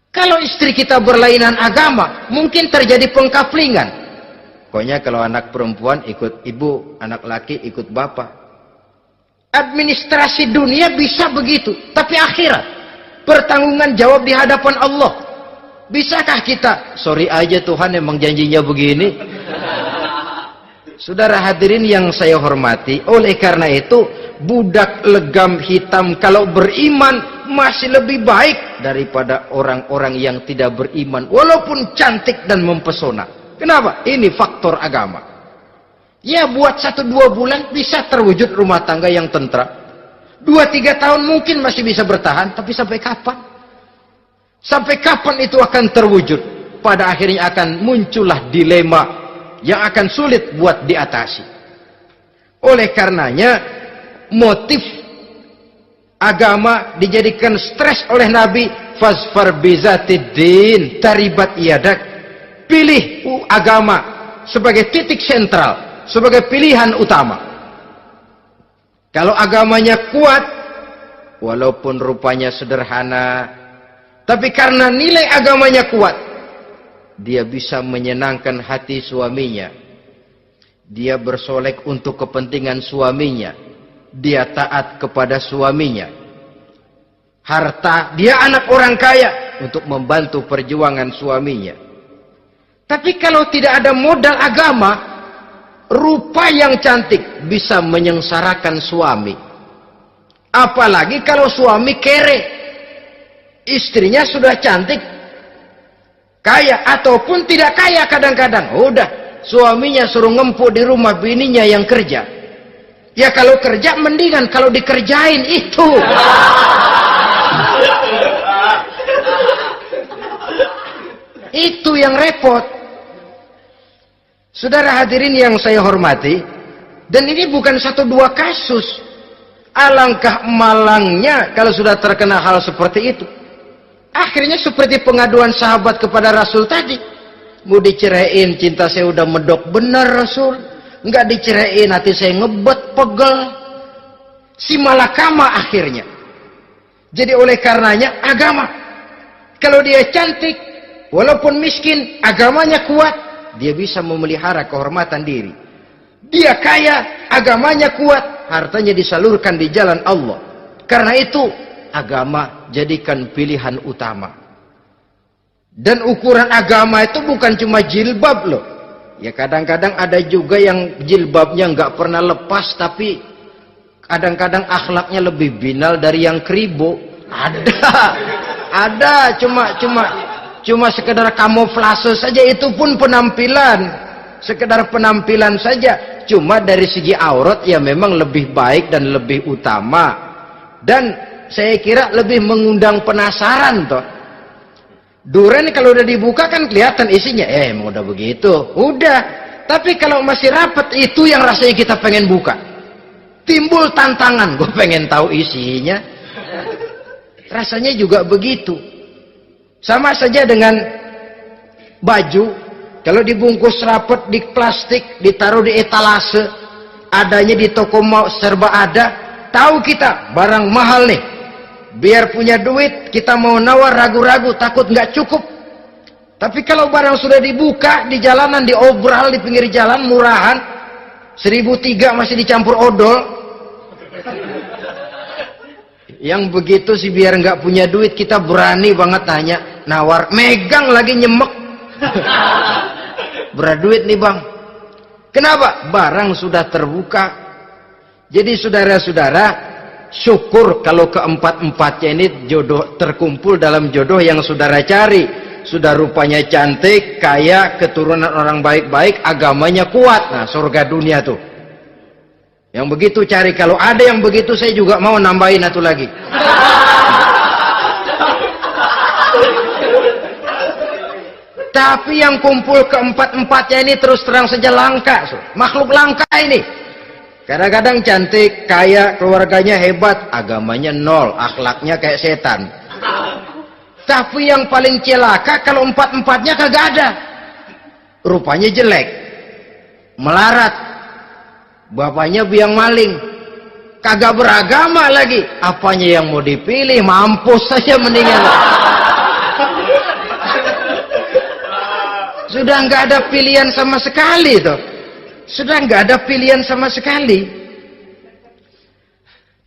Kalau istri kita berlainan agama, mungkin terjadi pengkaplingan. Pokoknya kalau anak perempuan ikut ibu, anak laki ikut bapak. Administrasi dunia bisa begitu, tapi akhirat pertanggungan jawab di hadapan Allah. Bisakah kita? Sorry aja Tuhan emang janjinya begini. Saudara hadirin yang saya hormati, oleh karena itu budak legam hitam kalau beriman masih lebih baik daripada orang-orang yang tidak beriman walaupun cantik dan mempesona. Kenapa? Ini faktor agama. Ya buat 1-2 bulan bisa terwujud rumah tangga yang tentram. 2-3 tahun mungkin masih bisa bertahan, tapi sampai kapan? Sampai kapan itu akan terwujud? Pada akhirnya akan muncullah dilema yang akan sulit buat diatasi. Oleh karenanya motif agama dijadikan stres oleh Nabi. Fasfar bizatiddin taribat yadak. Pilih agama sebagai titik sentral, sebagai pilihan utama. Kalau agamanya kuat, walaupun rupanya sederhana, tapi karena nilai agamanya kuat, dia bisa menyenangkan hati suaminya. Dia bersolek untuk kepentingan suaminya. Dia taat kepada suaminya. Harta, dia anak orang kaya untuk membantu perjuangan suaminya. Tapi kalau tidak ada modal agama, rupa yang cantik bisa menyengsarakan suami. Apalagi kalau suami kere. Istrinya sudah cantik, kaya ataupun tidak kaya kadang-kadang. Udah, suaminya suruh ngempuk di rumah, bininya yang kerja. Ya kalau kerja mendingan kalau dikerjain itu. Itu yang repot. Saudara hadirin yang saya hormati, dan ini bukan 1-2 kasus. Alangkah malangnya kalau sudah terkena hal seperti itu. Akhirnya seperti pengaduan sahabat kepada Rasul tadi. Mau diceraiin, cinta saya udah medok benar Rasul. Enggak diceraiin, hati saya ngebet, pegel. Si malakama akhirnya. Jadi oleh karenanya agama. Kalau dia cantik, walaupun miskin, agamanya kuat, dia bisa memelihara kehormatan diri. Dia kaya, agamanya kuat, hartanya disalurkan di jalan Allah. Karena itu, agama jadikan pilihan utama. Dan ukuran agama itu bukan cuma jilbab loh. Ya kadang-kadang ada juga yang jilbabnya nggak pernah lepas, tapi kadang-kadang akhlaknya lebih binal dari yang kribo. Ada cuma sekedar kamuflase saja, itu pun penampilan, sekedar penampilan saja. Cuma dari segi aurat ya memang lebih baik dan lebih utama, dan saya kira lebih mengundang penasaran toh. Duren kalau udah dibuka kan kelihatan isinya, emang udah begitu, udah. Tapi kalau masih rapat, itu yang rasanya kita pengen buka. Timbul tantangan, gue pengen tahu isinya. Rasanya juga begitu. Sama saja dengan baju, kalau dibungkus rapat di plastik, ditaruh di etalase, adanya di toko mau serba ada, tahu kita barang mahal nih. Biar punya duit, kita mau nawar ragu-ragu, takut nggak cukup. Tapi kalau barang sudah dibuka di jalanan, diobral di pinggir jalan, murahan, 1.003 masih dicampur odol. Yang begitu sih biar nggak punya duit, kita berani banget tanya, nawar, megang lagi nyemek. Berat duit nih bang. Kenapa? Barang sudah terbuka. Jadi saudara-saudara, syukur kalau keempat-empatnya ini jodoh terkumpul dalam jodoh yang saudara cari. Sudah rupanya cantik, kaya, keturunan orang baik-baik, agamanya kuat. Nah, surga dunia tuh. Yang begitu cari. Kalau ada yang begitu, saya juga mau nambahin satu lagi. Tapi yang kumpul keempat-empatnya ini terus terang saja langka. Makhluk langka ini. Kadang-kadang cantik, kaya, keluarganya hebat, agamanya nol, akhlaknya kayak setan. Tapi yang paling celaka kalau empat-empatnya kagak ada. Rupanya jelek, melarat, bapaknya biang maling, kagak beragama lagi. Apanya yang mau dipilih? Mampus saja mendingan. Sudah nggak ada pilihan sama sekali tuh. Sudah nggak ada pilihan sama sekali.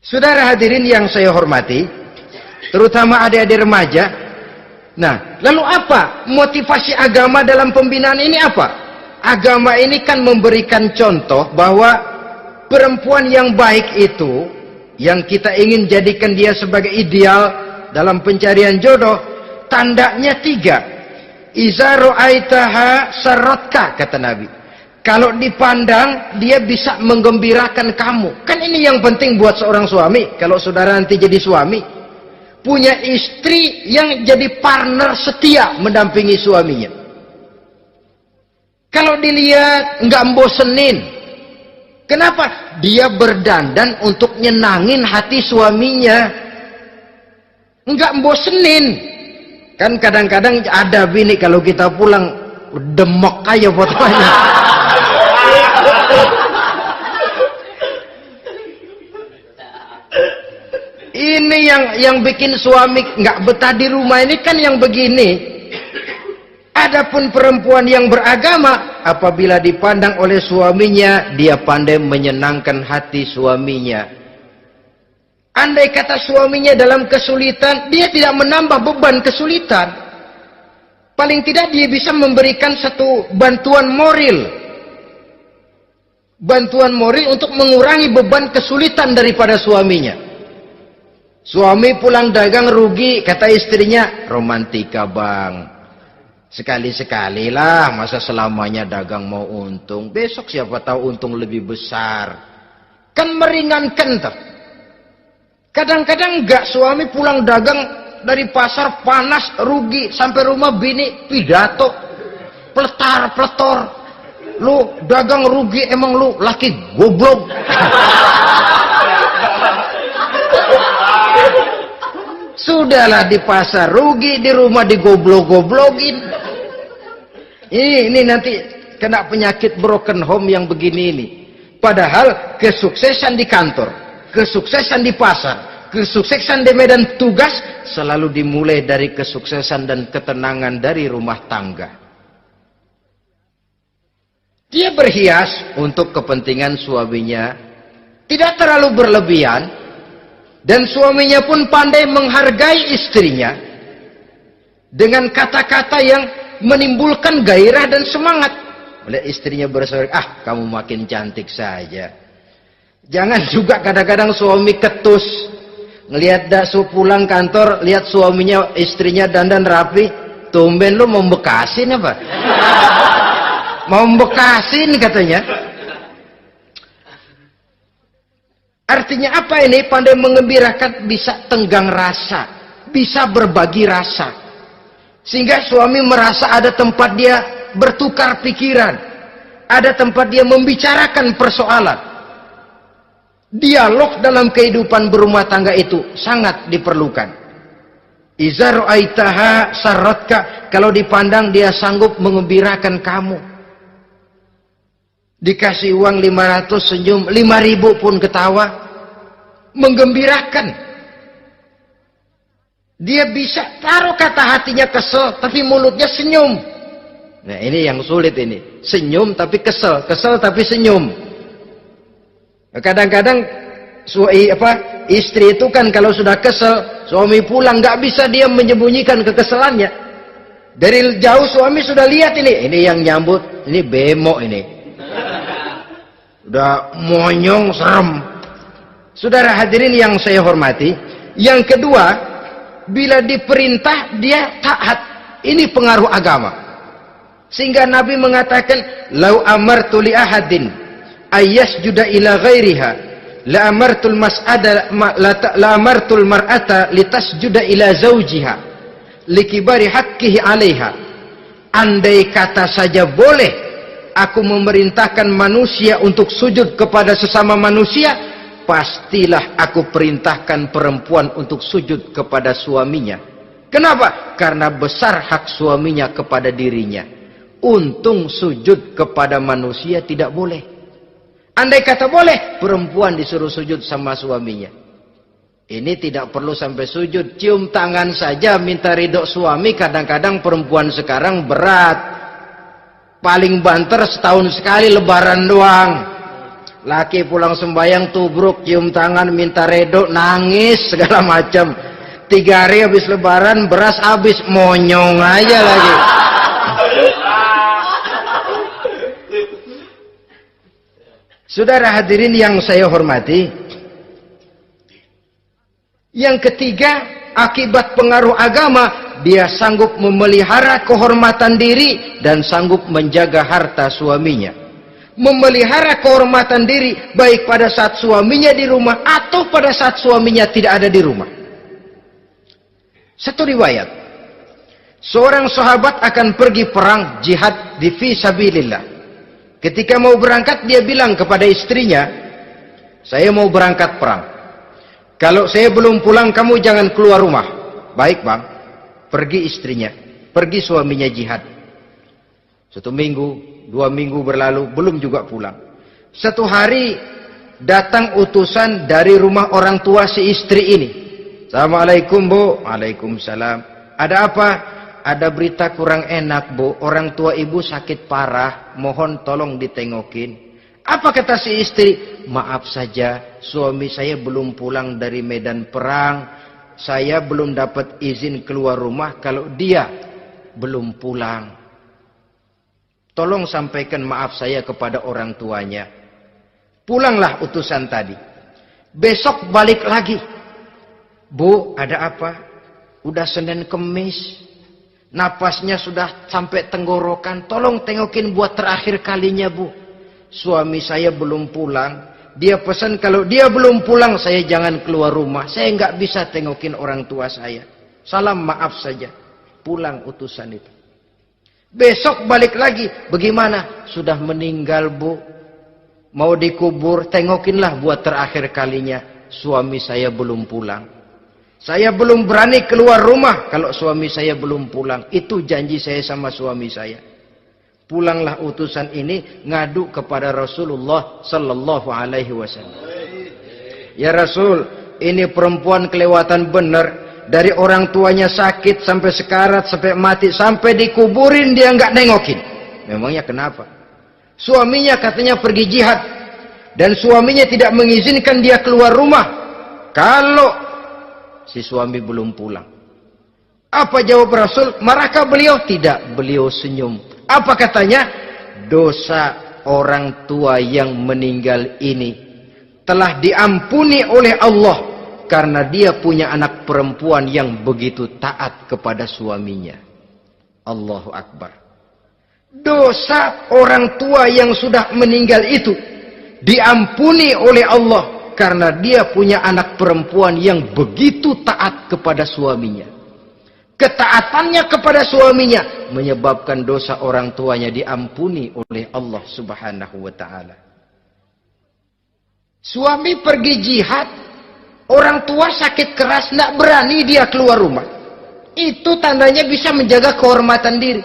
Saudara hadirin yang saya hormati, terutama adik-adik remaja. Nah, lalu apa motivasi agama dalam pembinaan ini apa? Agama ini kan memberikan contoh bahwa perempuan yang baik itu, yang kita ingin jadikan dia sebagai ideal dalam pencarian jodoh, tandanya 3. Iza ra'aitaha sarratka, kata Nabi. Kalau dipandang, dia bisa menggembirakan kamu. Kan ini yang penting buat seorang suami. Kalau saudara nanti jadi suami, punya istri yang jadi partner setia mendampingi suaminya. Kalau dilihat nggak bosenin. Kenapa? Dia berdandan untuk nyenangin hati suaminya. Nggak bosenin. Kan kadang-kadang ada bini kalau kita pulang demok aja fotonya. Ini yang bikin suami nggak betah di rumah ini kan yang begini. Adapun perempuan yang beragama, apabila dipandang oleh suaminya, dia pandai menyenangkan hati suaminya. Andai kata suaminya dalam kesulitan, dia tidak menambah beban kesulitan. Paling tidak dia bisa memberikan satu bantuan moral. Bantuan moral untuk mengurangi beban kesulitan daripada suaminya. Suami pulang dagang rugi, kata istrinya, romantika bang. Sekali-sekali lah, masa selamanya dagang mau untung. Besok siapa tahu untung lebih besar. Kan meringankan tuh. Kadang-kadang enggak, suami pulang dagang dari pasar panas, rugi, sampai rumah bini pidato, pletar-pletor. Lu dagang rugi, emang lu laki goblok. Sudahlah di pasar rugi, di rumah digoblok-goblokin. Ini nanti kena penyakit broken home yang begini ini. Padahal kesuksesan di kantor, kesuksesan di pasar, kesuksesan di medan tugas selalu dimulai dari kesuksesan dan ketenangan dari rumah tangga. Dia berhias untuk kepentingan suaminya, tidak terlalu berlebihan, dan suaminya pun pandai menghargai istrinya dengan kata-kata yang menimbulkan gairah dan semangat. Oleh istrinya bersorak, kamu makin cantik saja. Jangan juga kadang-kadang suami ketus. Ngelihat daksu pulang kantor, lihat suaminya, istrinya dandan rapi, tumben lu mau bekasin apa? Mau bekasin katanya. Artinya apa ini? Pandai mengembirakan, bisa tenggang rasa, bisa berbagi rasa. Sehingga suami merasa ada tempat dia bertukar pikiran, ada tempat dia membicarakan persoalan. Dialog dalam kehidupan berumah tangga itu sangat diperlukan. Iza ra'aitaha sarratka, kalau dipandang dia sanggup mengembirakan kamu. Dikasih uang 500 senyum, 5.000 pun ketawa, menggembirakan. Dia bisa taruh kata hatinya kesel, tapi mulutnya senyum. Nah ini yang sulit ini. Senyum tapi kesel, kesel tapi senyum. Kadang-kadang istri itu kan kalau sudah kesel, suami pulang nggak bisa dia menyembunyikan kekesalannya. Dari jauh suami sudah lihat ini yang nyambut, ini bemo ini. Udah monyong, serem. Saudara hadirin yang saya hormati, yang kedua, bila diperintah dia taat. Ini pengaruh agama. Sehingga Nabi mengatakan, "Lau amartu li ahadin ayyasjuda ila ghairiha, la amartul mas'ada la amartul mar'ata litasjuda ila zawjiha likibari haqqihi 'alaiha." Andai kata saja boleh aku memerintahkan manusia untuk sujud kepada sesama manusia, pastilah aku perintahkan perempuan untuk sujud kepada suaminya. Kenapa? Karena besar hak suaminya kepada dirinya. Untung sujud kepada manusia tidak boleh. Andai kata boleh, perempuan disuruh sujud sama suaminya. Ini tidak perlu sampai sujud, cium tangan saja minta ridho suami. Kadang-kadang perempuan sekarang berat. Paling banter setahun sekali lebaran doang. Laki pulang sembahyang tubruk, cium tangan, minta redo, nangis segala macam. 3 hari habis lebaran, beras habis, monyong aja lagi. Saudara hadirin yang saya hormati, yang ketiga, akibat pengaruh agama, dia sanggup memelihara kehormatan diri dan sanggup menjaga harta suaminya. memelihara kehormatan diri baik pada saat suaminya di rumah atau pada saat suaminya tidak ada di rumah. Satu riwayat, seorang sahabat akan pergi perang jihad di fi sabilillah. Ketika mau berangkat dia bilang kepada istrinya, saya mau berangkat perang. Kalau saya belum pulang kamu jangan keluar rumah. Baik bang. Pergi istrinya, pergi suaminya jihad. 1 minggu, 2 minggu berlalu, belum juga pulang. Satu hari datang utusan dari rumah orang tua si istri ini. Assalamualaikum bu. Waalaikumsalam. Ada apa? Ada berita kurang enak bu. Orang tua ibu sakit parah. Mohon tolong ditengokin. Apa kata si istri? Maaf saja, suami saya belum pulang dari medan perang. Saya belum dapat izin keluar rumah kalau dia belum pulang. Tolong sampaikan maaf saya kepada orang tuanya. Pulanglah utusan tadi. Besok balik lagi. Bu, ada apa? Udah Senin Kemis. Napasnya sudah sampai tenggorokan. Tolong tengokin buat terakhir kalinya bu. Suami saya belum pulang. Dia pesan kalau dia belum pulang saya jangan keluar rumah. Saya nggak bisa tengokin orang tua saya. Salam maaf saja. Pulang utusan itu. Besok balik lagi. Bagaimana? Sudah meninggal bu. Mau dikubur. Tengokinlah buat terakhir kalinya. Suami saya belum pulang. Saya belum berani keluar rumah kalau suami saya belum pulang. Itu janji saya sama suami saya. Pulanglah utusan ini ngadu kepada Rasulullah sallallahu alaihi wasallam. Ya Rasul, ini perempuan kelewatan benar. Dari orang tuanya sakit sampai sekarat, sampai mati, sampai dikuburin dia nggak nengokin. Memangnya kenapa? Suaminya katanya pergi jihad dan suaminya tidak mengizinkan dia keluar rumah kalau si suami belum pulang. Apa jawab Rasul? Marahkah beliau? Tidak, beliau senyum. Apa katanya? Dosa orang tua yang meninggal ini telah diampuni oleh Allah karena dia punya anak perempuan yang begitu taat kepada suaminya. Allahu Akbar. Dosa orang tua yang sudah meninggal itu diampuni oleh Allah karena dia punya anak perempuan yang begitu taat kepada suaminya. Ketaatannya kepada suaminya menyebabkan dosa orang tuanya diampuni oleh Allah Subhanahu wa taala. Suami pergi jihad, orang tua sakit keras, tidak berani dia keluar rumah. Itu tandanya bisa menjaga kehormatan diri.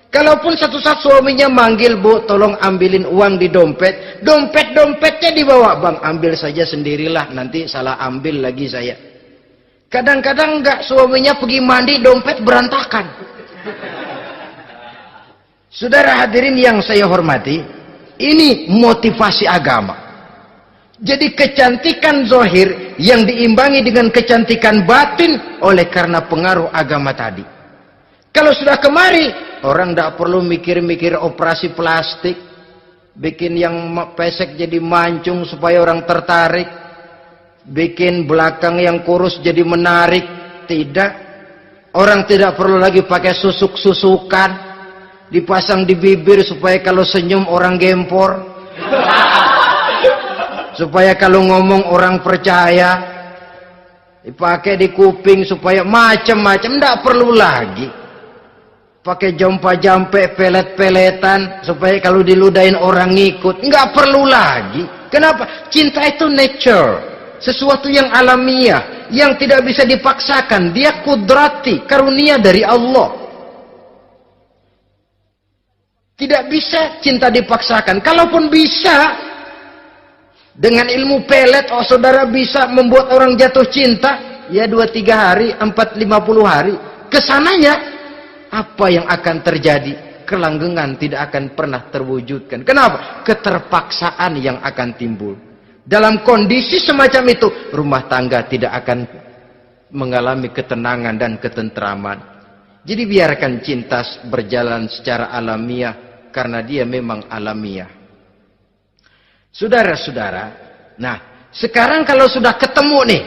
Kalaupun satu saat suaminya manggil, bu, tolong ambilin uang di dompet. Dompetnya dibawa, bang, ambil saja sendirilah, nanti salah ambil lagi saya. Kadang-kadang enggak, suaminya pergi mandi, dompet berantakan. Saudara hadirin yang saya hormati, ini motivasi agama. Jadi kecantikan zahir yang diimbangi dengan kecantikan batin oleh karena pengaruh agama tadi. Kalau sudah kemari, orang tidak perlu mikir-mikir operasi plastik, bikin yang pesek jadi mancung supaya orang tertarik. Bikin belakang yang kurus jadi menarik. Tidak. Orang tidak perlu lagi pakai susuk-susukan, dipasang di bibir supaya kalau senyum orang gempor, supaya kalau ngomong orang percaya, dipakai di kuping supaya macam-macam. Tidak perlu lagi pakai jompa-jampe, pelet-peletan supaya kalau diludahin orang ngikut. Nggak perlu lagi. Kenapa? Cinta itu nature, sesuatu yang alamiah, yang tidak bisa dipaksakan. Dia kudrati, karunia dari Allah. Tidak bisa cinta dipaksakan. Kalaupun bisa, dengan ilmu pelet, oh saudara bisa membuat orang jatuh cinta, ya 2-3 hari, 4-50 hari. Kesananya, apa yang akan terjadi? Kelanggengan tidak akan pernah terwujudkan. Kenapa? Keterpaksaan yang akan timbul. Dalam kondisi semacam itu, rumah tangga tidak akan mengalami ketenangan dan ketentraman. Jadi biarkan cinta berjalan secara alamiah, karena dia memang alamiah. Saudara-saudara, nah sekarang kalau sudah ketemu nih,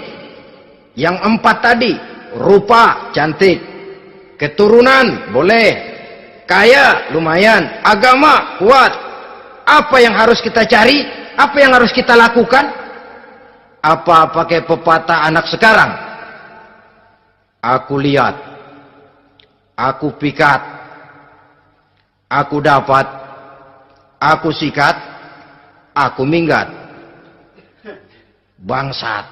yang 4 tadi, rupa cantik, keturunan boleh, kaya lumayan, agama kuat, Apa yang harus kita cari? Apa yang harus kita lakukan? Apa pakai pepatah anak sekarang? Aku lihat, aku pikat, aku dapat, aku sikat, aku minggat. Bangsat.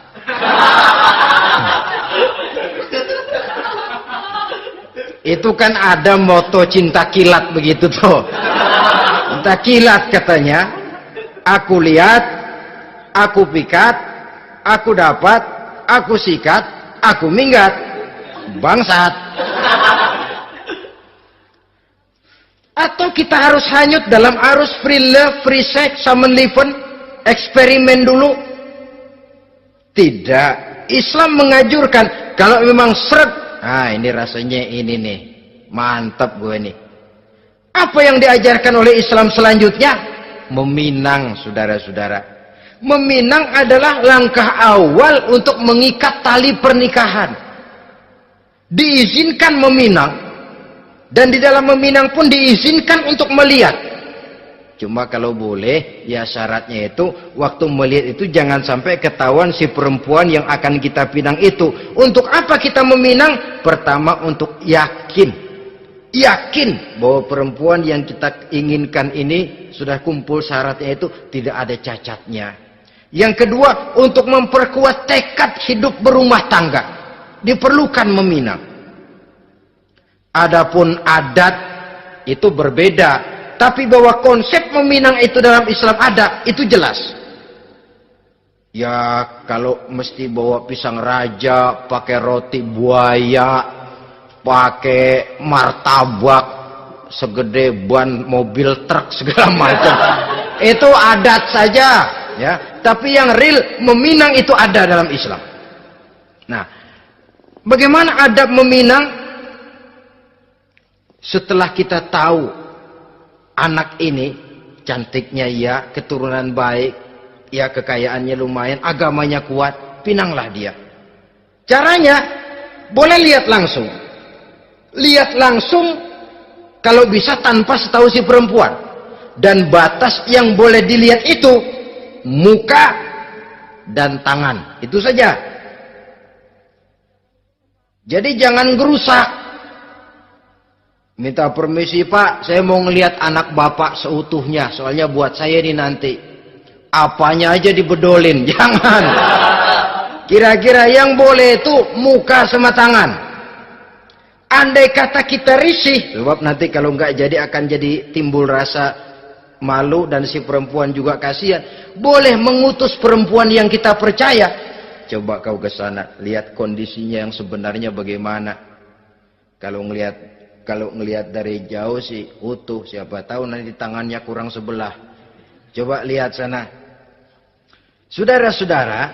Itu kan ada moto cinta kilat begitu tuh. Cinta kilat katanya. Aku lihat, aku pikat, aku dapat, aku sikat, aku minggat. Bangsat. Atau kita harus hanyut dalam arus free love, free sex, samenleving, eksperimen dulu? Tidak. Islam mengajurkan kalau memang seret, ini rasanya ini nih, mantap gue nih. Apa yang diajarkan oleh Islam selanjutnya? Meminang, saudara-saudara. Meminang adalah langkah awal untuk mengikat tali pernikahan. Diizinkan meminang, dan di dalam meminang pun diizinkan untuk melihat. Cuma kalau boleh, ya syaratnya itu waktu melihat itu jangan sampai ketahuan si perempuan yang akan kita pinang itu. Untuk apa kita meminang? Pertama, untuk yakin bahwa perempuan yang kita inginkan ini sudah kumpul syaratnya itu, tidak ada cacatnya. Yang kedua, untuk memperkuat tekad hidup berumah tangga, diperlukan meminang. Adapun adat itu berbeda. Tapi bahwa konsep meminang itu dalam Islam ada, itu jelas. Ya kalau mesti bawa pisang raja, pakai roti buaya, pakai martabak segede ban mobil truk segala macam, itu adat saja, ya. Tapi yang real meminang itu ada dalam Islam. Nah, bagaimana adab meminang? Setelah kita tahu anak ini cantiknya ya, keturunan baik, ya kekayaannya lumayan, agamanya kuat, pinanglah dia. Caranya boleh lihat langsung. Lihat langsung kalau bisa tanpa setahu si perempuan. Dan batas yang boleh dilihat itu muka dan tangan. Itu saja. Jadi jangan gerusak. Minta permisi Pak, saya mau ngelihat anak bapak seutuhnya, soalnya buat saya ini nanti. Apanya aja dibedolin, jangan. Kira-kira yang boleh itu muka sama tangan. Andai kata kita risih, sebab nanti kalau nggak jadi akan jadi timbul rasa malu dan si perempuan juga kasihan. Boleh mengutus perempuan yang kita percaya. Coba kau ke sana, lihat kondisinya yang sebenarnya bagaimana. Kalau ngelihat dari jauh sih utuh, siapa tahu nanti tangannya kurang sebelah. Coba lihat sana. Saudara-saudara,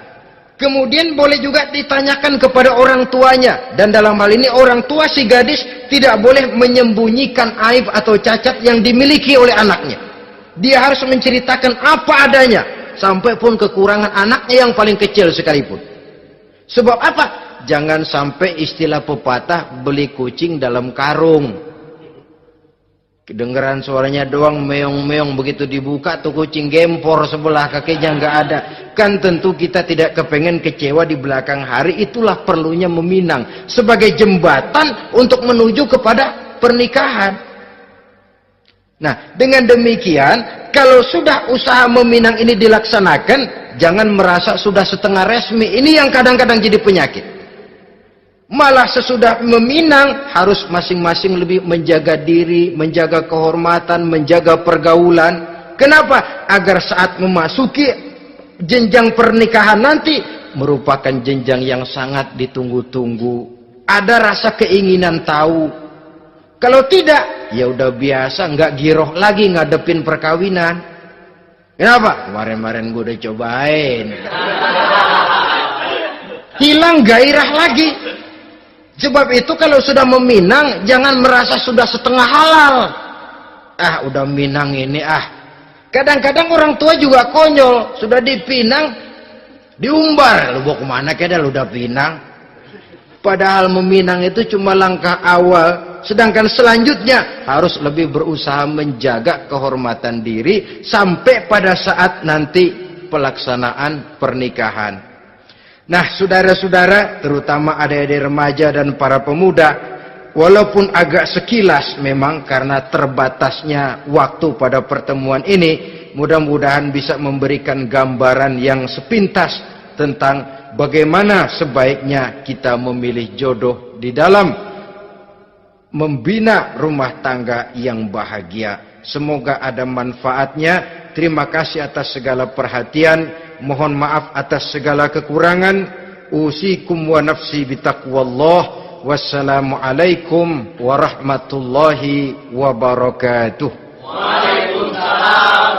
kemudian boleh juga ditanyakan kepada orang tuanya. Dan dalam hal ini orang tua si gadis tidak boleh menyembunyikan aib atau cacat yang dimiliki oleh anaknya. Dia harus menceritakan apa adanya, sampai pun kekurangan anaknya yang paling kecil sekalipun. Sebab apa? Jangan sampai istilah pepatah beli kucing dalam karung. Kedengeran suaranya doang meong-meong, begitu dibuka tuh kucing gempor sebelah kakinya nggak ada. Kan tentu kita tidak kepengen kecewa di belakang hari. Itulah perlunya meminang sebagai jembatan untuk menuju kepada pernikahan. Nah, dengan demikian kalau sudah usaha meminang ini dilaksanakan, jangan merasa sudah setengah resmi. Ini yang kadang-kadang jadi penyakit. Malah sesudah meminang harus masing-masing lebih menjaga diri, menjaga kehormatan, menjaga pergaulan. Kenapa? Agar saat memasuki jenjang pernikahan nanti merupakan jenjang yang sangat ditunggu-tunggu. Ada rasa keinginan tahu. Kalau tidak, ya udah biasa, nggak giroh lagi ngadepin perkawinan. Kenapa? Kemarin-kemarin gue udah cobain. Hilang gairah lagi. Sebab itu kalau sudah meminang, jangan merasa sudah setengah halal. Udah minang ini Kadang-kadang orang tua juga konyol. Sudah dipinang, diumbar. Lu mau kemana keda lu udah pinang? Padahal meminang itu cuma langkah awal, sedangkan selanjutnya harus lebih berusaha menjaga kehormatan diri sampai pada saat nanti pelaksanaan pernikahan. Nah, saudara-saudara, terutama adik-adik remaja dan para pemuda, walaupun agak sekilas memang karena terbatasnya waktu pada pertemuan ini, mudah-mudahan bisa memberikan gambaran yang sepintas tentang bagaimana sebaiknya kita memilih jodoh di dalam membina rumah tangga yang bahagia. Semoga ada manfaatnya. Terima kasih atas segala perhatian. Mohon maaf atas segala kekurangan. Usikum wa nafsi bitaqwallah. Wassalamualaikum warahmatullahi wabarakatuh. Waalaikumsalam.